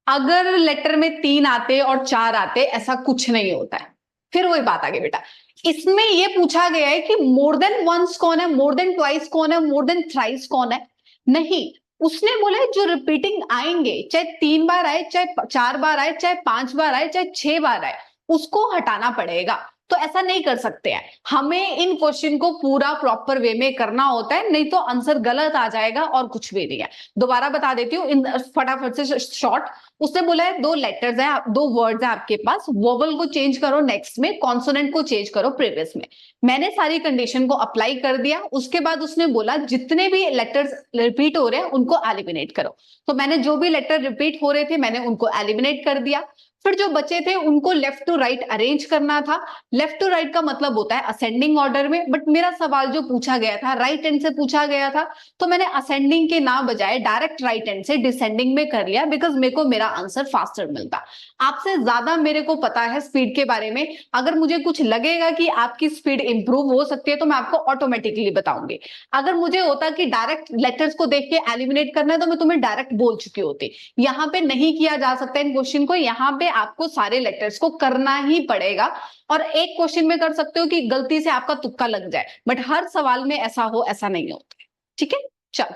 अगर लेटर में तीन आते और चार आते ऐसा कुछ नहीं होता है। फिर वही बात आ गई बेटा, इसमें ये पूछा गया है कि मोर देन वंस कौन है, मोर देन ट्वाइस कौन है, मोर देन थ्राइस कौन है। नहीं, उसने बोला है जो रिपीटिंग आएंगे, चाहे तीन बार आए, चाहे चार बार आए, चाहे पांच बार आए, चाहे छह बार आए, उसको हटाना पड़ेगा। तो ऐसा नहीं कर सकते हैं, हमें इन क्वेश्चन को पूरा प्रॉपर वे में करना होता है, नहीं तो आंसर गलत आ जाएगा और कुछ भी नहीं है। दोबारा बता देती हूँ इन फटाफट से शॉर्ट। उसने बोला है दो लेटर्स है, दो वर्ड्स है आपके पास, वोवल को चेंज करो नेक्स्ट में, कॉन्सोनेंट को चेंज करो प्रीवियस में। मैंने सारी कंडीशन को अप्लाई कर दिया, उसके बाद उसने बोला जितने भी लेटर्स रिपीट हो रहे हैं उनको एलिमिनेट करो। तो मैंने जो भी लेटर रिपीट हो रहे थे मैंने उनको एलिमिनेट कर दिया। फिर जो बचे थे उनको लेफ्ट टू राइट अरेंज करना था। लेफ्ट टू राइट का मतलब होता है असेंडिंग ऑर्डर में, बट मेरा सवाल जो पूछा गया था राइट एंड से पूछा गया था, तो मैंने असेंडिंग के ना बजाय डायरेक्ट राइट एंड से डिसेंडिंग में कर लिया, बिकॉज मेरे को मेरा आंसर फास्टर मिलता। आपसे ज्यादा मेरे को पता है स्पीड के बारे में, अगर मुझे कुछ लगेगा कि आपकी स्पीड इंप्रूव हो सकती है तो मैं आपको ऑटोमेटिकली बताऊंगी। अगर मुझे होता कि डायरेक्ट लेटर्स को देख के एलिमिनेट करना है तो मैं तुम्हें डायरेक्ट बोल चुकी होती। यहाँ पे नहीं किया जा सकता इन क्वेश्चन को, यहाँ पे आपको सारे लेटर्स को करना ही पड़ेगा। और एक क्वेश्चन में कर सकते हो कि गलती से आपका तुक्का लग जाए, बट हर सवाल में ऐसा हो ऐसा नहीं होता। ठीक है, चलो,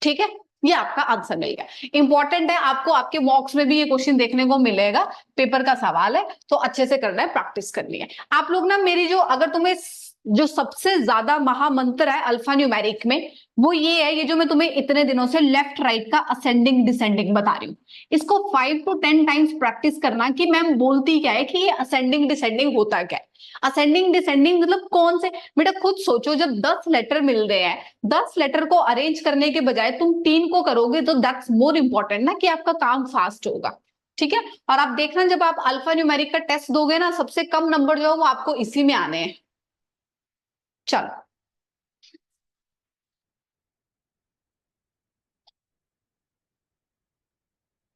ठीक है, ये आपका आंसर मिल गया। इंपॉर्टेंट है, आपको आपके मॉक्स में भी ये क्वेश्चन देखने को मिलेगा, पेपर का सवाल है तो अच्छे से करना है, प्रैक्टिस करनी है। आप लोग ना मेरी जो, अगर तुम्हें जो सबसे ज्यादा महामंत्र है अल्फा न्यूमेरिक में, वो ये है, ये जो मैं तुम्हें इतने दिनों से लेफ्ट राइट का असेंडिंग डिसेंडिंग बता रही हूँ, इसको 5 to 10 टाइम्स प्रैक्टिस करना कि मैम बोलती क्या है, कि ये असेंडिंग डिसेंडिंग होता क्या है। असेंडिंग डिसेंडिंग मतलब कौन से, बेटा खुद सोचो, जब 10 लेटर मिल रहे हैं, 10 लेटर को अरेंज करने के बजाय तुम तीन को करोगे तो दैट्स मोर इंपॉर्टेंट ना, कि आपका काम फास्ट होगा। ठीक है, और आप देखना जब आप अल्फा न्यूमेरिक का टेस्ट दोगे ना, सबसे कम नंबर जो है वो आपको इसी में आने हैं। चलो,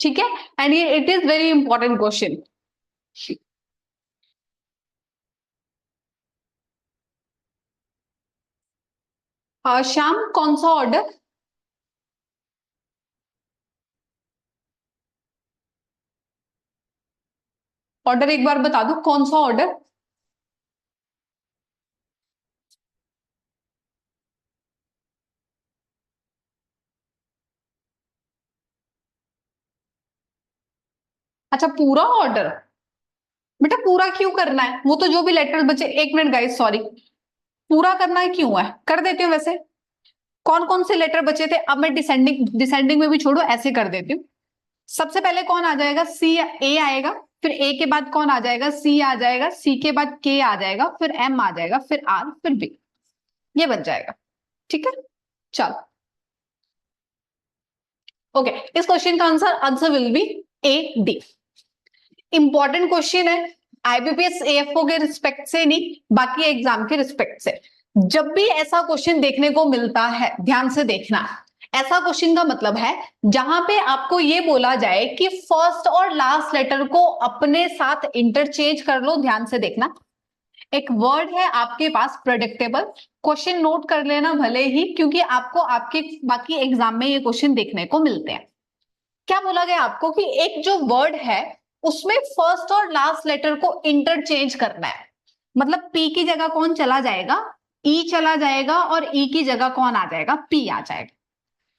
ठीक है, एंड ये it is very important question. Shyam कौन सा ऑर्डर, ऑर्डर एक बार बता दो कौन सा ऑर्डर। अच्छा, पूरा ऑर्डर। बेटा पूरा क्यों करना है, वो तो जो भी लेटर बचे, एक मिनट गाइस सॉरी, पूरा करना है क्यों है, कर देती हूँ। वैसे कौन कौन से लेटर बचे थे, अब मैं डिसेंडिंग डिसेंडिंग में भी छोड़ो, ऐसे कर देती हूँ। सबसे पहले कौन आ जाएगा, सी ए आएगा, फिर ए के बाद कौन आ जाएगा, सी आ जाएगा, सी के बाद के आ जाएगा, फिर एम आ जाएगा, फिर आर, फिर बी, ये बन जाएगा। ठीक है चलो ओके, इस क्वेश्चन का answer answer will B A D. Important question है, आईबीपीएस एएफओ के रिस्पेक्ट से नहीं, बाकी एग्जाम के रिस्पेक्ट से। जब भी ऐसा क्वेश्चन देखने को मिलता है, ध्यान से देखना, ऐसा क्वेश्चन का मतलब है जहां पे आपको ये बोला जाए कि फर्स्ट और लास्ट लेटर को अपने साथ इंटरचेंज कर लो। ध्यान से देखना, एक वर्ड है आपके पास प्रेडिक्टेबल, क्वेश्चन नोट कर लेना भले ही, क्योंकि आपको आपके बाकी एग्जाम में ये क्वेश्चन देखने को मिलते हैं। क्या बोला गया आपको कि एक जो वर्ड है उसमें फर्स्ट और लास्ट लेटर को इंटरचेंज करना है, मतलब पी की जगह कौन चला जाएगा, ई चला जाएगा, और ई की जगह कौन आ जाएगा, पी आ जाएगा।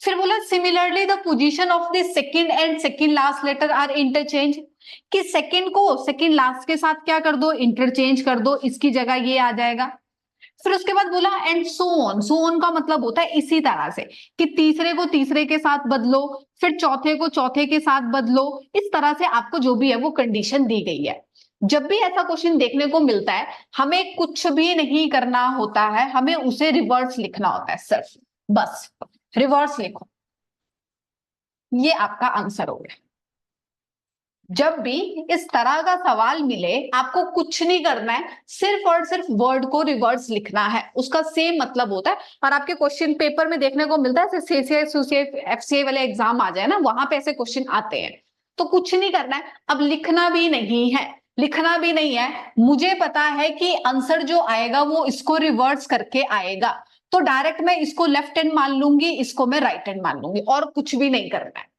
फिर बोला similarly the position of the second and second last letter are interchange, कि सेकंड को सेकंड लास्ट के साथ क्या कर दो, इंटरचेंज कर दो, इसकी जगह ये आ जाएगा। फिर उसके बाद बोला एंड सो ऑन का मतलब होता है इसी तरह से, कि तीसरे को तीसरे के साथ बदलो, फिर चौथे को चौथे के साथ बदलो, इस तरह से आपको जो भी है वो कंडीशन दी गई है। जब भी ऐसा क्वेश्चन देखने को मिलता है, हमें कुछ भी नहीं करना होता है, हमें उसे रिवर्स लिखना होता है सिर्फ, बस रिवर्स लिखो, ये आपका आंसर हो गया। जब भी इस तरह का सवाल मिले, आपको कुछ नहीं करना है, सिर्फ और सिर्फ वर्ड को रिवर्स लिखना है, उसका सेम मतलब होता है। और आपके क्वेश्चन पेपर में देखने को मिलता है, सीसीआई एफसीआई वाले एग्जाम आ जाए ना, वहां पे ऐसे क्वेश्चन आते हैं। तो कुछ नहीं करना है, अब लिखना भी नहीं है, लिखना भी नहीं है, मुझे पता है कि आंसर जो आएगा वो इसको रिवर्स करके आएगा, तो डायरेक्ट मैं इसको लेफ्ट हैंड मान लूंगी, इसको मैं राइट हैंड मान लूंगी, और कुछ भी नहीं करना है।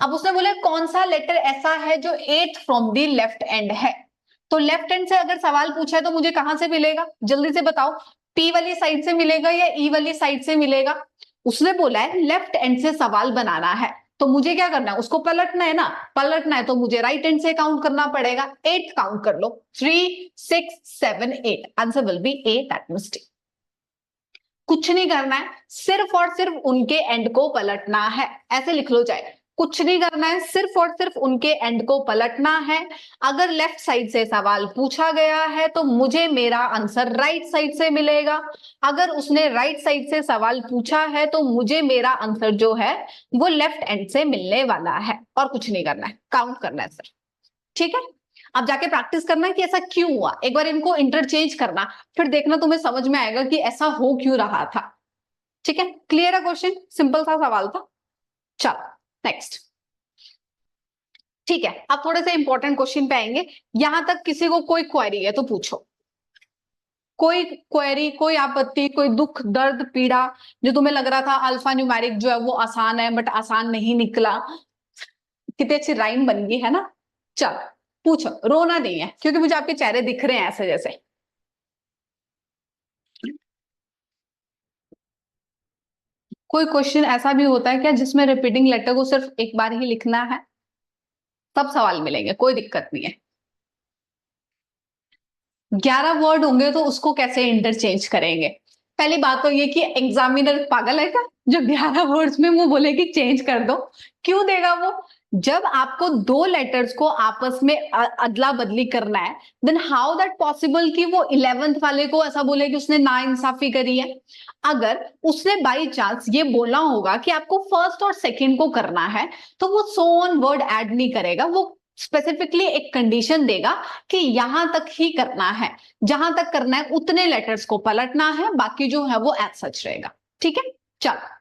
अब उसने बोला कौन सा लेटर ऐसा है जो एथ फ्रॉम द लेफ्ट एंड है, तो लेफ्ट हैंड से अगर सवाल पूछा है तो मुझे कहां से मिलेगा, जल्दी से बताओ, पी वाली साइड से मिलेगा या ई वाली साइड से मिलेगा। उसने बोला है लेफ्ट हैंड से सवाल बनाना है, तो मुझे क्या करना है, उसको पलटना है ना, पलटना है तो मुझे राइट हैंड से काउंट करना पड़ेगा, 8 काउंट कर लो, 3 6 7 8, answer will B A, that means D. कुछ नहीं करना है, सिर्फ और सिर्फ उनके एंड को पलटना है, ऐसे लिख लो चाहे, कुछ नहीं करना है, सिर्फ और सिर्फ उनके एंड को पलटना है। अगर लेफ्ट साइड से सवाल पूछा गया है तो मुझे मेरा आंसर राइट साइड से मिलेगा, अगर उसने राइट साइड से सवाल पूछा है तो मुझे मेरा आंसर जो है वो लेफ्ट एंड से मिलने वाला है, और कुछ नहीं करना है, काउंट करना है सर। ठीक है, अब जाके प्रैक्टिस करना है कि ऐसा क्यों हुआ, एक बार इनको इंटरचेंज करना, फिर देखना तुम्हें समझ में आएगा कि ऐसा हो क्यों रहा था। ठीक है, क्लियर है क्वेश्चन, सिंपल सा सवाल था। चलो नेक्स्ट। ठीक है, अब थोड़े से इंपॉर्टेंट क्वेश्चन पे आएंगे। यहां तक किसी को कोई क्वेरी है तो पूछो, कोई क्वेरी, कोई आपत्ति, कोई दुख दर्द पीड़ा, जो तुम्हें लग रहा था अल्फा न्यूमेरिक जो है वो आसान है बट आसान नहीं निकला, कितनी अच्छी राइम बन गई है ना। चल पूछो, रोना नहीं है क्योंकि मुझे आपके चेहरे दिख रहे हैं ऐसे जैसे। कोई क्वेश्चन ऐसा भी होता है क्या जिसमें रिपीटिंग लेटर को सिर्फ एक बार ही लिखना है, सब सवाल मिलेंगे, कोई दिक्कत नहीं है। 11 वर्ड होंगे तो उसको कैसे इंटरचेंज करेंगे, पहली बात तो ये कि एग्जामिनर पागल है क्या, जो 11 वर्ड्स में वो बोले कि चेंज कर दो, क्यों देगा वो। जब आपको दो लेटर्स को आपस में अदला बदली करना है, देन हाउ दैट पॉसिबल कि वो 11th वाले को ऐसा बोले कि उसने ना इंसाफी करी है। अगर उसने बाई चांस ये बोलना होगा कि आपको फर्स्ट और सेकंड को करना है, तो वो सो ऑन वर्ड ऐड नहीं करेगा, वो स्पेसिफिकली एक कंडीशन देगा कि यहां तक ही करना है, जहां तक करना है उतने लेटर्स को पलटना है, बाकी जो है वो एज सच रहेगा। ठीक है, चलो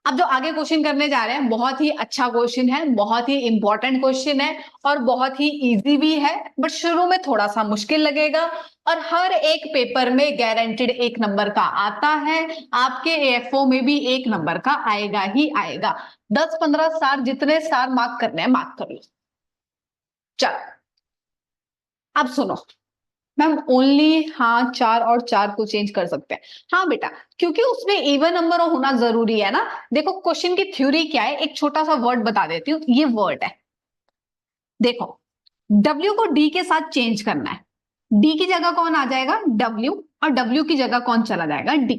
अब जो आगे क्वेश्चन करने जा रहे हैं बहुत ही अच्छा क्वेश्चन है, बहुत ही इंपॉर्टेंट क्वेश्चन है, और बहुत ही इजी भी है, बट शुरू में थोड़ा सा मुश्किल लगेगा, और हर एक पेपर में गारंटेड 1 नंबर का आता है, आपके एएफओ में भी 1 नंबर का आएगा ही आएगा। 10-15 स्टार, जितने स्टार मार्क करने हैं मार्क कर लो। चलो अब सुनो मैम, ओनली हाँ 4 और 4 को चेंज कर सकते हैं, हाँ बेटा, क्योंकि उसमें इवन नंबर होना जरूरी है ना। देखो क्वेश्चन की थ्योरी क्या है, एक छोटा सा वर्ड बता देती हूँ, ये वर्ड है, देखो W को D के साथ चेंज करना है। D की जगह कौन आ जाएगा? W, और W की जगह कौन चला जाएगा? D।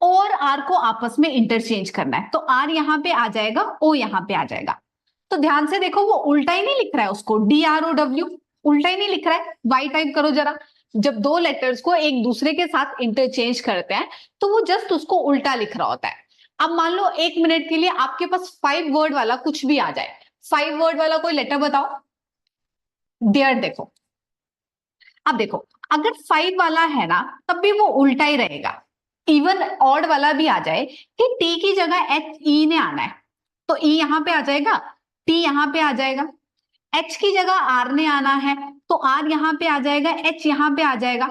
और R को आपस में इंटरचेंज करना है, तो R यहां पे आ जाएगा, O यहां पे आ जाएगा। तो ध्यान से देखो, वो उल्टा ही नहीं लिख रहा है उसको, DROW उल्टा ही नहीं लिख रहा है। Y टाइप करो जरा। जब दो लेटर्स को एक दूसरे के साथ इंटरचेंज करते हैं तो वो जस्ट उसको उल्टा लिख रहा होता है। अब मान लो 1 मिनट के लिए आपके पास 5 वर्ड वाला कुछ भी आ जाए, 5 वर्ड वाला कोई लेटर बताओ। डियर देखो, अब देखो, अगर 5 वाला है ना तब भी वो उल्टा ही रहेगा। इवन ऑड वाला भी आ जाए कि टी की जगह एच ई ने आना है, तो ई यहां पे आ जाएगा, टी यहां पे आ जाएगा। एच की जगह आर ने आना है तो आर यहां पे आ जाएगा, एच यहां पे आ जाएगा।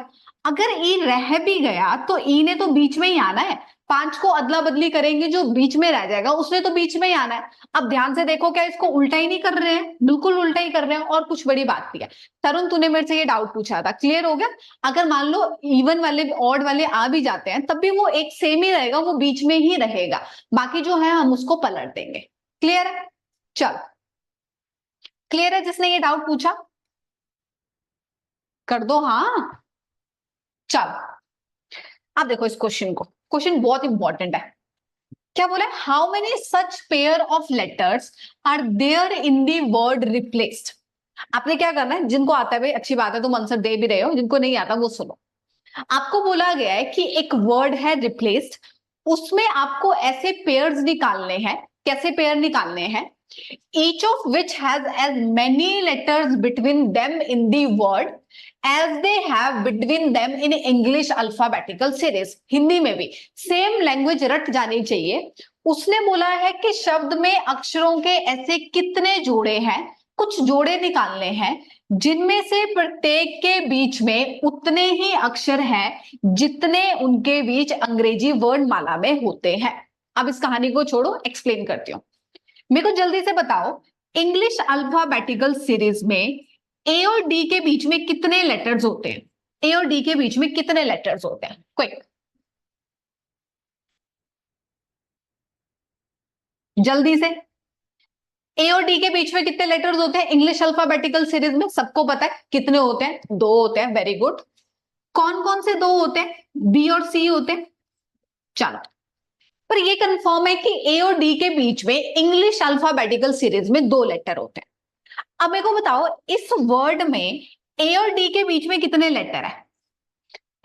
अगर ई रह भी गया तो ई ने तो बीच में ही आना है। 5 को अदला बदली करेंगे, जो बीच में रह जाएगा उसने तो बीच में ही आना है। अब ध्यान से देखो, क्या इसको उल्टा ही नहीं कर रहे हैं? बिल्कुल उल्टा ही कर रहे हैं। और कुछ बड़ी बात भी है, तरुण तूने मेरे से ये डाउट पूछा था, क्लियर हो गया? अगर मान लो इवन वाले ऑड वाले आ भी जाते हैं तब भी वो एक सेम ही रहेगा, वो बीच में ही रहेगा। बाकी जो है हम उसको पलट देंगे। क्लियर है? चलो, क्लियर है? जिसने ये डाउट पूछा कर दो हाँ। चलो, अब देखो इस क्वेश्चन को, क्वेश्चन बहुत इंपॉर्टेंट है। क्या बोला? How many such pair of letters are there in the word replaced? आपने क्या करना है, जिनको आता है भाई अच्छी बात है, तुम आंसर दे भी रहे हो, जिनको नहीं आता वो सुनो। आपको बोला गया है कि एक वर्ड है रिप्लेस्ड, उसमें आपको ऐसे पेयर्स निकालने हैं। कैसे पेयर निकालने हैं? each of which has as many letters between them in the word as they have between them in English alphabetical series। Hindi में भी सेम लैंग्वेज रट जानी चाहिए। उसने बोला है कि शब्द में अक्षरों के ऐसे कितने जोड़े हैं, कुछ जोड़े निकालने हैं, जिनमें से प्रत्येक के बीच में उतने ही अक्षर हैं जितने उनके बीच अंग्रेजी वर्णमाला में होते हैं। अब इस कहानी को छोड़ो, एक्सप्लेन करती हूँ। मेरे को जल्दी से बताओ, इंग्लिश अल्फाबेटिकल सीरीज में ए और डी के बीच में कितने लेटर्स होते हैं? ए और डी के बीच में कितने लेटर्स होते हैं? क्विक, जल्दी से। ए और डी के बीच में कितने लेटर्स होते हैं इंग्लिश अल्फाबेटिकल सीरीज में? सबको पता है कितने होते हैं? 2 होते हैं। Very good. कौन कौन से 2 होते हैं? बी और सी होते हैं। चलो, पर ये कंफर्म है कि ए और डी के बीच में इंग्लिश अल्फाबेटिकल सीरीज में 2 लेटर होते हैं। अब मेरे को बताओ, इस वर्ड में ए और डी के बीच में कितने लेटर है?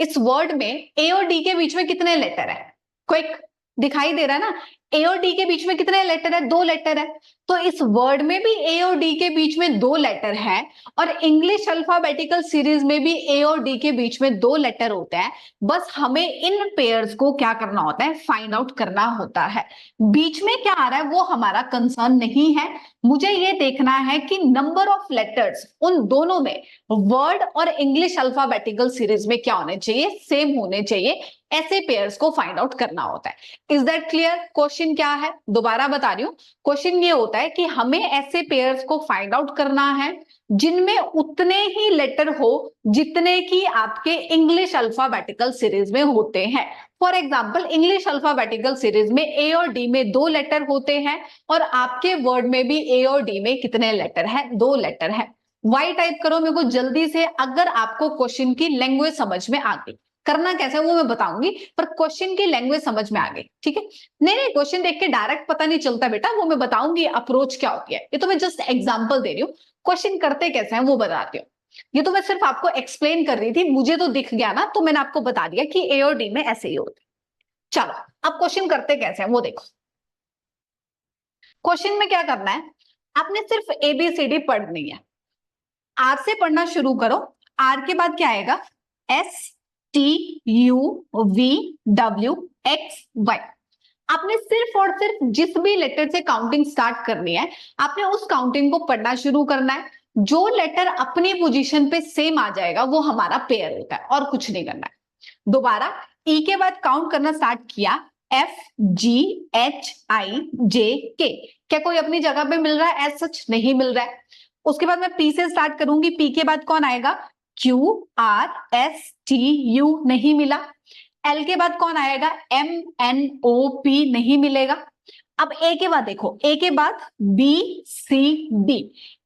इस वर्ड में ए और डी के बीच में कितने लेटर है? क्विक, दिखाई दे रहा है ना? ए और डी के बीच में कितने लेटर है? 2 लेटर है। तो इस वर्ड में भी ए और डी के बीच में 2 लेटर है, और इंग्लिश अल्फाबेटिकल सीरीज में भी ए और डी के बीच में 2 लेटर होते हैं। बस हमें इन पेयर्स को क्या करना होता है? फाइंड आउट करना होता है। बीच में क्या आ रहा है वो हमारा कंसर्न नहीं है। मुझे ये देखना है कि नंबर ऑफ लेटर्स उन दोनों में, वर्ड और इंग्लिश अल्फाबेटिकल सीरीज में क्या होने चाहिए? सेम होने चाहिए। ऐसे पेयर्स को फाइंड आउट करना होता है। Is that clear? क्वेश्चन क्या है, दोबारा बता रही हूं। क्वेश्चन ये होता है कि हमें ऐसे पेयर्स को फाइंड आउट करना है जिनमें उतने ही लेटर हो जितने की आपके इंग्लिश अल्फाबेटिकल सीरीज में होते हैं। For example, English alphabetical series में ए और डी में 2 लेटर होते हैं, और आपके वर्ड में भी ए और डी में कितने लेटर है? 2 लेटर है। वाई टाइप करो मेरे को जल्दी से, अगर आपको क्वेश्चन की लैंग्वेज समझ में आ गई। करना कैसे वो मैं बताऊंगी, पर क्वेश्चन की लैंग्वेज समझ में आ गई, ठीक है? नहीं नहीं, क्वेश्चन देख के डायरेक्ट पता नहीं चलता बेटा, वो मैं बताऊंगी अप्रोच क्या होती है। ये तो मैं जस्ट एग्जांपल दे रही हूँ, क्वेश्चन करते कैसे हैं वो बताती हूँ। ये तो मैं सिर्फ आपको एक्सप्लेन कर रही थी, मुझे तो दिख गया ना, तो मैंने आपको बता दिया कि ए और डी में ऐसे ही होते। चलो, अब क्वेश्चन करते कैसे हैं वो देखो। क्वेश्चन में क्या करना है, आपने सिर्फ एबीसीडी पढ़नी है। आर से पढ़ना शुरू करो। आर के बाद क्या आएगा? S T U V W X Y. आपने सिर्फ और सिर्फ जिस भी लेटर से काउंटिंग स्टार्ट करनी है, आपने उस काउंटिंग को पढ़ना शुरू करना है। जो लेटर अपनी पोजीशन पे सेम आ जाएगा वो हमारा पेयर होता है, और कुछ नहीं करना है। दोबारा ई के बाद काउंट करना स्टार्ट किया, एफ जी एच आई जे के। क्या कोई अपनी जगह पे मिल रहा है? एज सच नहीं मिल रहा है। उसके बाद मैं पी से स्टार्ट करूंगी, पी के बाद कौन आएगा? Q R S T you, नहीं मिला। एल के बाद कौन आएगा? एम एन ओ पी, नहीं मिलेगा। अब ए के बाद देखो, ए के बाद बी सी डी,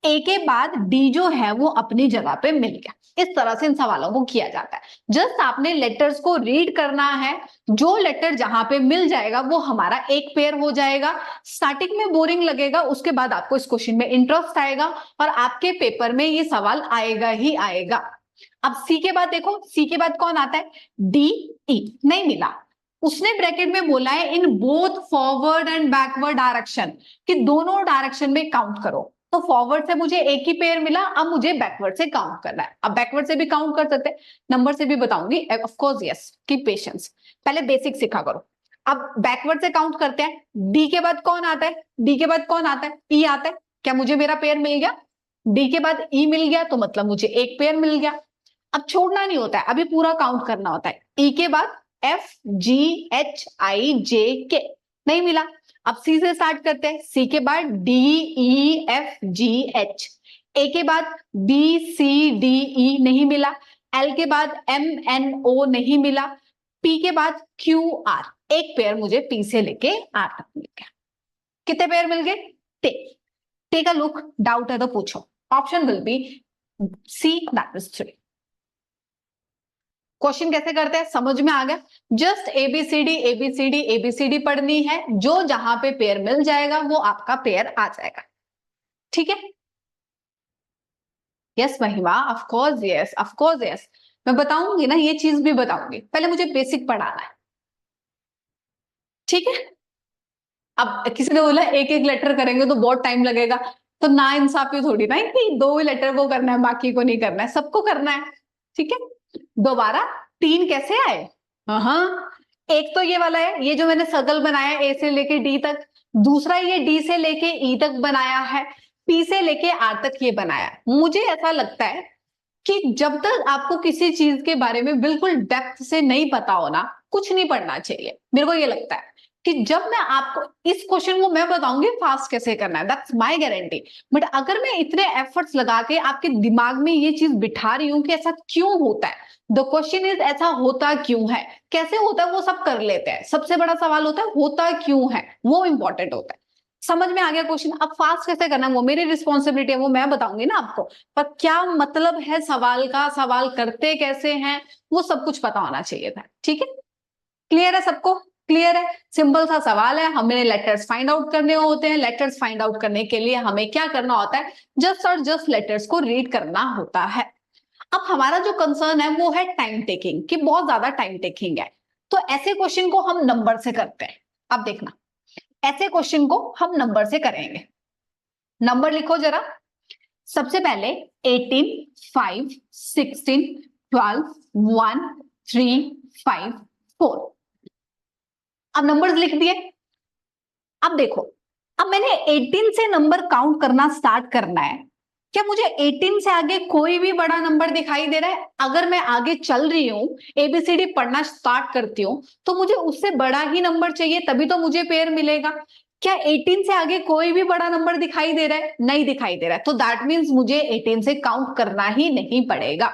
ए के बाद डी जो है वो अपनी जगह पे मिल गया। इस तरह से इन सवालों को किया जाता है। जस्ट आपने लेटर्स को रीड करना है, जो लेटर जहां पे मिल जाएगा वो हमारा एक पेयर हो जाएगा। स्टार्टिंग में बोरिंग लगेगा, उसके बाद आपको इस क्वेश्चन में इंटरेस्ट आएगा और आपके पेपर में ये सवाल आएगा ही आएगा। अब सी के बाद देखो, सी के बाद कौन आता है, डी ई, नहीं मिला। उसने ब्रैकेट में बोला है in both forward and backward direction, कि दोनों डायरेक्शन में काउंट करो। तो फॉरवर्ड से मुझे एक ही पेयर मिला, अब मुझे बैकवर्ड से काउंट करना है। अब बैकवर्ड से भी काउंट कर सकते हैं, नंबर से भी बताऊंगी, of course yes, keep patience, पहले बेसिक सीखा करो। अब बैकवर्ड से काउंट करते हैं। डी के बाद कौन आता है, डी के बाद कौन आता है, ई आता है। क्या मुझे मेरा पेयर मिल गया, डी के बाद ई मिल गया, तो मतलब मुझे एक पेयर मिल गया। अब छोड़ना नहीं होता है, अभी पूरा काउंट करना होता है। ई के बाद एफ जी एच आई जे के, नहीं मिला। अब सी से स्टार्ट करते हैं, सी के बाद D E F G H, A के बाद बी सी डी ई, नहीं मिला। एल के बाद एम एन ओ, नहीं मिला। पी के बाद क्यू आर, एक पेयर मुझे पी से लेके आर तक मिल गया। कितने पेयर मिल गए, टेक अ लुक, डाउट है तो पूछो। Option will be C, that is 3। Question कैसे करते हैं समझ में आ गया। जस्ट एबीसीडी एबीसीडी एबीसीडी पढ़नी है, जो जहां पे पेयर मिल जाएगा वो आपका पेयर आ जाएगा। ठीक है, यस महिमा, of course yes, of course yes, मैं बताऊंगी ना, ये चीज भी बताऊंगी, पहले मुझे बेसिक पढ़ाना है। ठीक है, अब किसी ने बोला एक एक लेटर करेंगे तो बहुत टाइम लगेगा, तो ना इंसाफी थोड़ी ना कि 2 ही लेटर वो करना है बाकी को नहीं करना है, सबको करना है। ठीक है, दोबारा 3 कैसे आए, हाँ, एक तो ये वाला है, ये जो मैंने सर्कल बनाया ए से लेके डी तक, दूसरा ये डी से लेके ई तक बनाया है, पी से लेके आर तक ये बनाया। मुझे ऐसा लगता है कि जब तक आपको किसी चीज के बारे में बिल्कुल डेप्थ से नहीं पता हो ना, कुछ नहीं पढ़ना चाहिए। मेरे को ये लगता है कि जब मैं आपको इस क्वेश्चन को मैं बताऊंगी फास्ट कैसे करना है, दैट्स माय गारंटी। बट अगर मैं इतने एफर्ट्स लगा के आपके दिमाग में ये चीज बिठा रही हूँ कि ऐसा क्यों होता है, द क्वेश्चन इज ऐसा होता क्यों है, कैसे होता है वो सब कर लेते हैं, सबसे बड़ा सवाल होता है होता क्यों है, वो इंपॉर्टेंट होता है। समझ में आ गया क्वेश्चन, अब फास्ट कैसे करना है वो मेरी रिस्पॉन्सिबिलिटी है, वो मैं बताऊंगी ना आपको। पर क्या मतलब है सवाल का, सवाल करते कैसे हैं, वो सब कुछ पता होना चाहिए था। ठीक है, क्लियर है सबको, क्लियर है, सिंपल सा सवाल है, हमें लेटर्स फाइंड आउट करने होते हैं। लेटर्स फाइंड आउट करने के लिए हमें क्या करना होता है, जस्ट और जस्ट लेटर्स को रीड करना होता है। अब हमारा जो कंसर्न है वो है टाइम टेकिंग, कि बहुत ज्यादा टाइम टेकिंग है, तो ऐसे क्वेश्चन को हम नंबर से करते हैं। अब देखना, ऐसे क्वेश्चन को हम नंबर से करेंगे। नंबर लिखो जरा, सबसे पहले 18, 5, 16, 12, 1, 3, 5, 4। अब नंबर्स लिख दिए। अब देखो, अब मैंने 18 से नंबर काउंट करना स्टार्ट करना है। क्या मुझे 18 से आगे कोई भी बड़ा नंबर दिखाई दे रहा है? अगर मैं आगे चल रही हूं, एबीसीडी पढ़ना स्टार्ट करती हूं, तो मुझे उससे बड़ा ही नंबर चाहिए, तभी तो मुझे पेयर मिलेगा। क्या 18 से आगे कोई भी बड़ा नंबर दिखाई दे रहा है? नहीं दिखाई दे रहा है, तो दैट मीन्स मुझे 18 से काउंट करना ही नहीं पड़ेगा।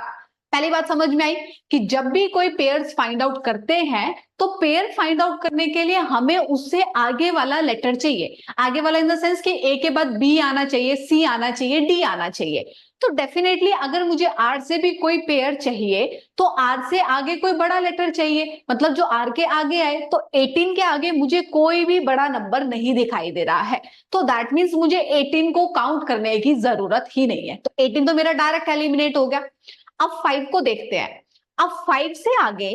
पहली बात समझ में आई कि जब भी कोई पेयर्स फाइंड आउट करते हैं, तो पेयर फाइंड आउट करने के लिए हमें उससे आगे वाला लेटर चाहिए। आगे वाला इन द सेंस कि ए के बाद बी आना चाहिए, सी आना चाहिए, डी आना चाहिए। तो डेफिनेटली अगर मुझे आर से भी कोई पेयर चाहिए, तो आर से आगे कोई बड़ा लेटर चाहिए, मतलब जो आर के आगे आए। तो 18 के आगे मुझे कोई भी बड़ा नंबर नहीं दिखाई दे रहा है, तो दैट मीन्स मुझे 18 को काउंट करने की जरूरत ही नहीं है। तो 18 तो मेरा डायरेक्ट एलिमिनेट हो गया। अब 5 को देखते हैं। अब 5 से आगे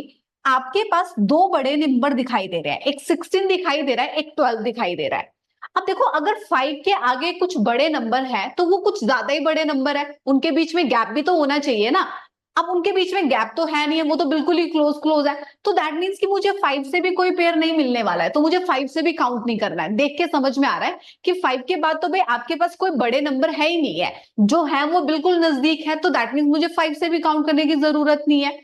आपके पास 2 बड़े नंबर दिखाई दे रहे हैं, एक 16 दिखाई दे रहा है, एक 12 दिखाई दे रहा है। अब देखो, अगर 5 के आगे कुछ बड़े नंबर है तो वो कुछ ज्यादा ही बड़े नंबर है, उनके बीच में गैप भी तो होना चाहिए ना। अब उनके बीच में गैप तो है नहीं है, वो तो बिल्कुल ही क्लोज क्लोज है। तो दैट मीन्स कि मुझे 5 से भी कोई पेयर नहीं मिलने वाला है, तो मुझे 5 से भी काउंट नहीं करना है। देख के समझ में आ रहा है कि 5 के बाद तो भाई आपके पास कोई बड़े नंबर है ही नहीं है, जो है वो बिल्कुल नजदीक है, तो दैट मीन्स मुझे 5 से भी काउंट करने की जरूरत नहीं है।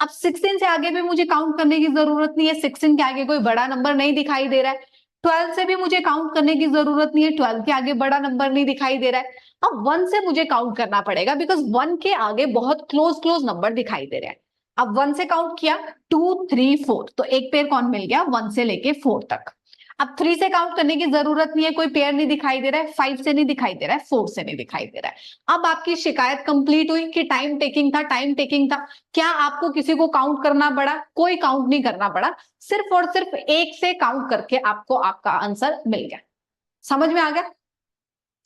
अब 16 से आगे भी मुझे काउंट करने की जरूरत नहीं है, 16 के आगे कोई बड़ा नंबर नहीं दिखाई दे रहा है। 12 से भी मुझे काउंट करने की जरूरत नहीं है, 12 के आगे बड़ा नंबर नहीं दिखाई दे रहा है। अब 1 से मुझे काउंट करना पड़ेगा, बिकॉज 1 के आगे बहुत क्लोज क्लोज नंबर दिखाई दे रहे हैं। अब 1 से काउंट किया, 2, 3, 4, तो एक पेयर कौन मिल गया, 1 से लेके 4 तक। अब 3 से काउंट करने की जरूरत नहीं है, कोई पेयर नहीं दिखाई दे रहा है, 5 से नहीं दिखाई दे रहा है, 4 से नहीं दिखाई दे रहा है। अब आपकी शिकायत कंप्लीट हुई कि टाइम टेकिंग था, टाइम टेकिंग था। क्या आपको किसी को काउंट करना पड़ा? कोई काउंट नहीं करना पड़ा, सिर्फ और सिर्फ एक से काउंट करके आपको आपका आंसर मिल गया। समझ में आ गया?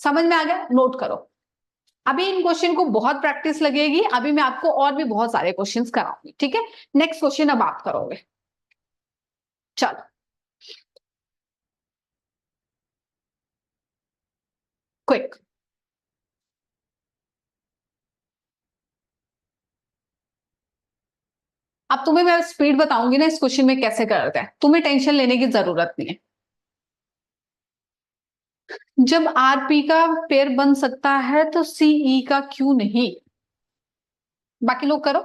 समझ में आ गया? नोट करो। अभी इन क्वेश्चन को बहुत प्रैक्टिस लगेगी, अभी मैं आपको और भी बहुत सारे क्वेश्चंस कराऊंगी, ठीक है। नेक्स्ट क्वेश्चन अब आप करोगे। चलो, क्विक। अब तुम्हें मैं स्पीड बताऊंगी ना इस क्वेश्चन में कैसे करते हैं, तुम्हें टेंशन लेने की जरूरत नहीं है। जब आरपी का पेयर बन सकता है तो सीई का क्यों नहीं? बाकी लोग करो।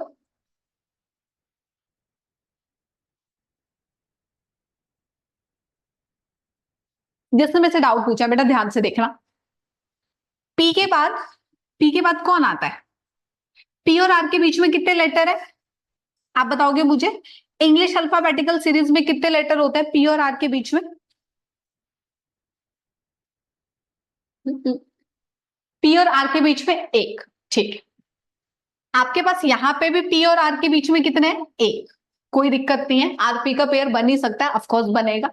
जिसने मेरे से डाउट पूछा बेटा ध्यान से देखना। पी के बाद, पी के बाद कौन आता है? पी और आर के बीच में कितने लेटर है? आप बताओगे मुझे। इंग्लिश अल्फाबेटिकल सीरीज में कितने लेटर होते हैं पी और आर के बीच में? पी और आर के बीच में एक। ठीक है। आपके पास यहां पे भी पी और आर के बीच में कितने हैं? एक। कोई दिक्कत नहीं है, आरपी का पेयर बन ही सकता है, ऑफकोर्स बनेगा।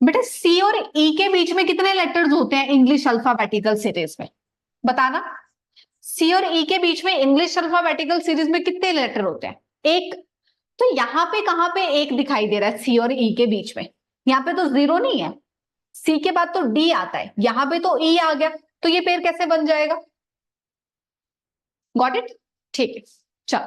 बेटा सी और ई के बीच में कितने लेटर्स होते हैं इंग्लिश अल्फाबेटिकल सीरीज में? बताना। सी और ई के बीच में इंग्लिश अल्फाबेटिकल सीरीज में कितने लेटर होते हैं? एक। तो यहाँ पे कहां पे एक दिखाई दे रहा है सी और ई के बीच में? यहाँ पे तो जीरो नहीं है। सी के बाद तो डी आता है, यहाँ पे तो ई आ गया, तो ये पेयर कैसे बन जाएगा? Got it? ठीक है। चलो,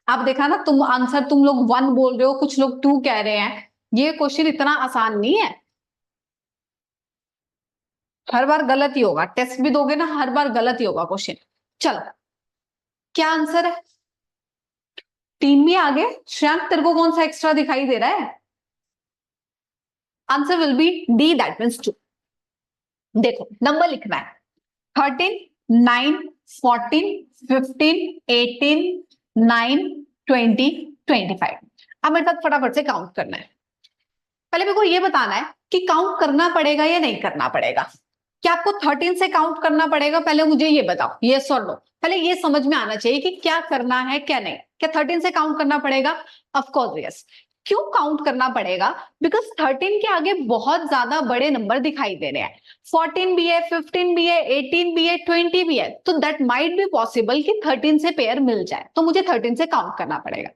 अब देखा ना, तुम आंसर तुम लोग 1 बोल रहे हो, कुछ लोग 2 कह रहे हैं। ये क्वेश्चन इतना आसान नहीं है। हर बार गलत ही होगा, टेस्ट भी दोगे ना, हर बार गलत ही होगा क्वेश्चन। चलो, क्या आंसर है? 3 भी आ गए। श्रेयांक तेरे को कौन सा एक्स्ट्रा दिखाई दे रहा है? Answer will B D, that means 2। देखो नंबर लिखना है। 13, 9, 14, 15, 18, 9, 20, 25। अब मेरे साथ फटाफट से काउंट करना है। पहले मेरे को ये बताना है कि काउंट करना पड़ेगा या नहीं करना पड़ेगा। क्या आपको 13 से काउंट करना पड़ेगा? पहले मुझे ये बताओ, यस और नो। पहले ये समझ में आना चाहिए कि क्या करना है क्या नहीं। क्या 13 से काउंट करना पड़ेगा? Of course yes. क्यों काउंट करना पड़ेगा? बिकॉज 13 के आगे बहुत ज्यादा बड़े नंबर दिखाई दे रहे हैं। 14 भी है, 15 भी है, 18 भी है, 20 भी है, तो दैट माइट बी पॉसिबल कि 13 से पेयर मिल जाए, तो मुझे 13 से काउंट करना पड़ेगा।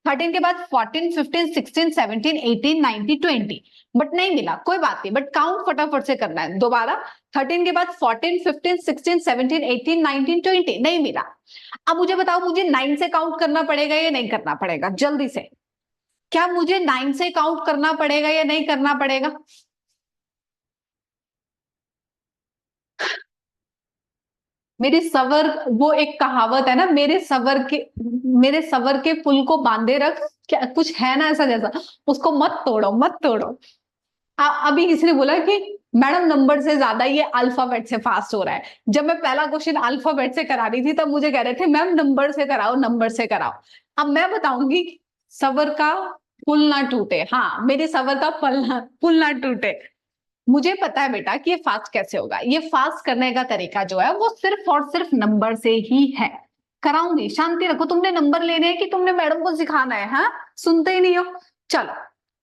13 के बाद 14, 15, 16, 17, 18, 19, 20, बट नहीं मिला, कोई बात नहीं, बट काउंट फटाफट से करना है दोबारा। 13 के बाद 14, 15, 16, 17, 18, 19, 20 नहीं मिला। अब मुझे बताओ, मुझे 9 से काउंट करना पड़ेगा या नहीं करना पड़ेगा? जल्दी से। क्या मुझे 9 से काउंट करना पड़ेगा या नहीं करना पड़ेगा? मेरे सवर, वो एक कहावत है ना, मेरे सवर के पुल को बांधे रख, क्या कुछ है ना ऐसा जैसा, उसको मत तोड़ो मत तोड़ो। अभी किसी ने बोला कि मैडम नंबर से ज्यादा ये अल्फाबेट से फास्ट हो रहा है। जब मैं पहला क्वेश्चन अल्फाबेट से करा रही थी तब मुझे कह रहे थे मैम नंबर से कराओ, नंबर से कराओ। अब मैं बताऊंगी, सबर का पुल ना टूटे। हाँ, मेरे सबर का पुल ना टूटे। मुझे पता है बेटा कि ये फास्ट कैसे होगा। ये फास्ट करने का तरीका जो है वो सिर्फ और सिर्फ नंबर से ही है। कराऊंगी, शांति रखो। तुमने नंबर लेने हैं कि तुमने मैडम को सिखाना है? हाँ, सुनते ही नहीं हो। चलो,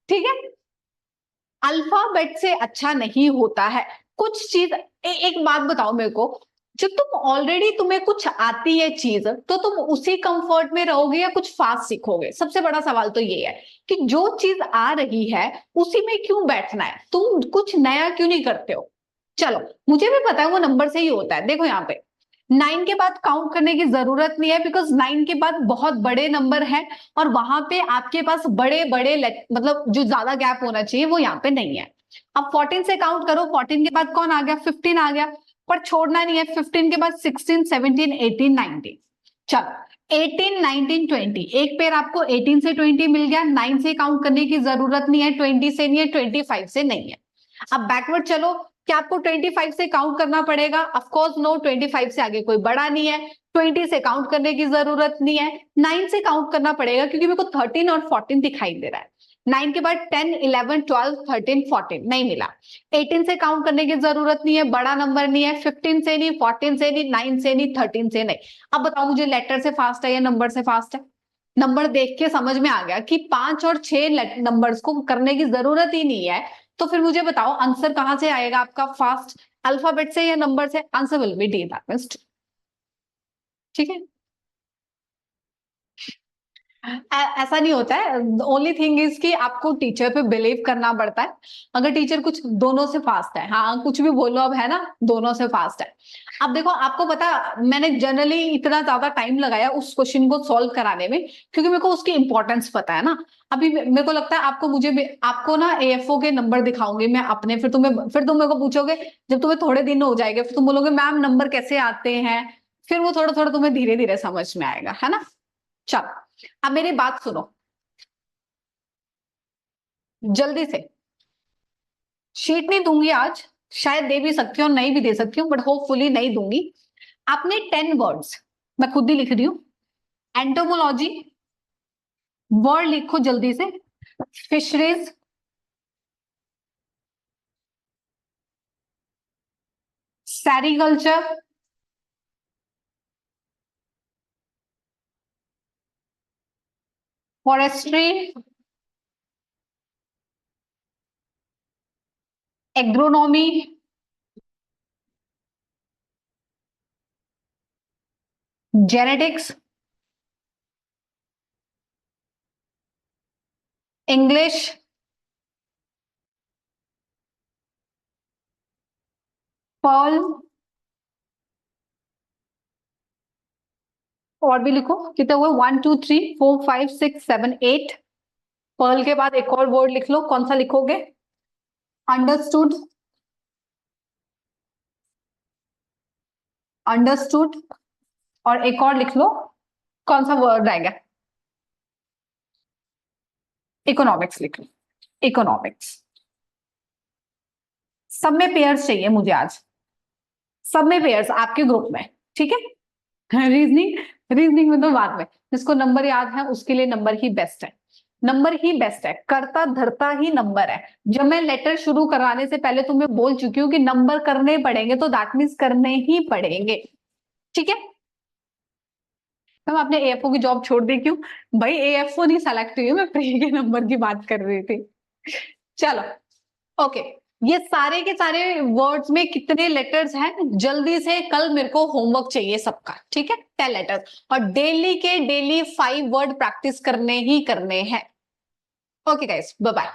ठीक है। अल्फाबेट से अच्छा नहीं होता है कुछ चीज। एक बात बताओ मेरे को, जब तुम ऑलरेडी तुम्हें कुछ आती है चीज, तो तुम उसी कंफर्ट में रहोगे या कुछ फास्ट सीखोगे? सबसे बड़ा सवाल तो ये है कि जो चीज आ रही है उसी में क्यों बैठना है, तुम कुछ नया क्यों नहीं करते हो? चलो, मुझे भी पता है वो नंबर से ही होता है। देखो यहाँ पे 9 के बाद काउंट करने की जरूरत नहीं है, बिकॉज 9 के बाद बहुत बड़े नंबर है और वहां पे आपके पास बड़े बड़े मतलब जो ज्यादा गैप होना चाहिए वो यहाँ पे नहीं है। अब 14 से काउंट करो, 14 के बाद कौन आ गया? 15 आ गया। पर छोड़ना नहीं है, 15 के बाद 16, 17, 18, 19। चलो, 18, 19, 20, एक पेयर आपको 18 से 20 मिल गया। 9 से काउंट करने की जरूरत नहीं है, 20 से नहीं है, 25 से नहीं है। अब बैकवर्ड चलो, क्या आपको 25 से काउंट करना पड़ेगा? ऑफ कोर्स नो, 25 से आगे कोई बड़ा नहीं है। 20 से काउंट करने की जरूरत नहीं है। 9 से काउंट करना पड़ेगा क्योंकि मेरे को 13 और 14 दिखाई दे रहा है। 9 के बाद 10, 11, 12, 13, 14 नहीं मिला। 18 से काउंट करने की जरूरत नहीं है, बड़ा नंबर नहीं है। 15 से नहीं, 14 से नहीं, 9 से नहीं, 13 से नहीं। अब बताओ मुझे लेटर से फास्ट है या नंबर से फास्ट है? नंबर देख के समझ में आ गया कि 5 और 6 नंबर्स को करने की जरूरत ही नहीं है। तो फिर मुझे बताओ आंसर कहां से आएगा आपका फास्ट, अल्फाबेट से या नंबर से? Answer will B D, that means. ठीक है, ऐसा नहीं होता है। ओनली थिंग इज कि आपको टीचर पे बिलीव करना पड़ता है। अगर टीचर कुछ दोनों से फास्ट है, हाँ कुछ भी बोलो अब, है ना, दोनों से फास्ट है। अब देखो आपको पता, मैंने जनरली इतना ज्यादा टाइम लगाया उस क्वेश्चन को सॉल्व कराने में क्योंकि मेरे को उसकी इंपॉर्टेंस पता है ना। अभी मेरे को लगता है आपको, आपको ना एएफओ के नंबर दिखाऊंगी मैं अपने, फिर तुम मेरे को पूछोगे, जब तुम्हें थोड़े दिन हो जाएंगे फिर तुम बोलोगे मैम नंबर कैसे आते हैं। फिर वो थोड़ा थोड़ा तुम्हें धीरे धीरे समझ में आएगा, है ना। चलो अब मेरी बात सुनो जल्दी से। शीट नहीं दूंगी आज, शायद दे भी सकती हूँ नहीं भी दे सकती हूँ, बट होपफुली नहीं दूंगी। आपने 10 वर्ड्स, मैं खुद ही लिख रही हूँ, एंटोमोलॉजी वर्ड लिखो जल्दी से। Fisheries, sericulture, forestry, agronomy, genetics, English, pearl, और भी लिखो कितने हुए, 1 2 3 4 5 6 7 8। पर्ल के बाद एक और वर्ड लिख लो, कौन सा लिखोगे? अंडरस्टूड, अंडरस्टूड, और एक और लिख लो, कौन सा वर्ड रहेगा? इकोनॉमिक्स लिख लो, इकोनॉमिक्स। सब में पेयर्स चाहिए मुझे आज, सब में पेयर्स आपके ग्रुप में, ठीक है। रीजनिंग, रीजनिंग में तो बाद में, जिसको नंबर याद है उसके लिए नंबर ही बेस्ट है। नंबर ही बेस्ट है, करता धरता ही नंबर है। जब मैं लेटर शुरू कराने से पहले तुम्हें बोल चुकी हूँ कि नंबर करने पड़ेंगे, तो दैट मीन्स करने ही पड़ेंगे, ठीक है। मैम आपने एएफओ की जॉब छोड़ दी क्यों? भाई एएफओ नहीं सेलेक्ट हुई, मैं प्री के नंबर की बात कर रही थी। चलो ओके, ये सारे के सारे वर्ड्स में कितने लेटर्स हैं जल्दी से, कल मेरे को होमवर्क चाहिए सबका, ठीक है, 10 लेटर्स, और डेली के डेली 5 वर्ड प्रैक्टिस करने ही करने हैं। Okay guys, bye bye.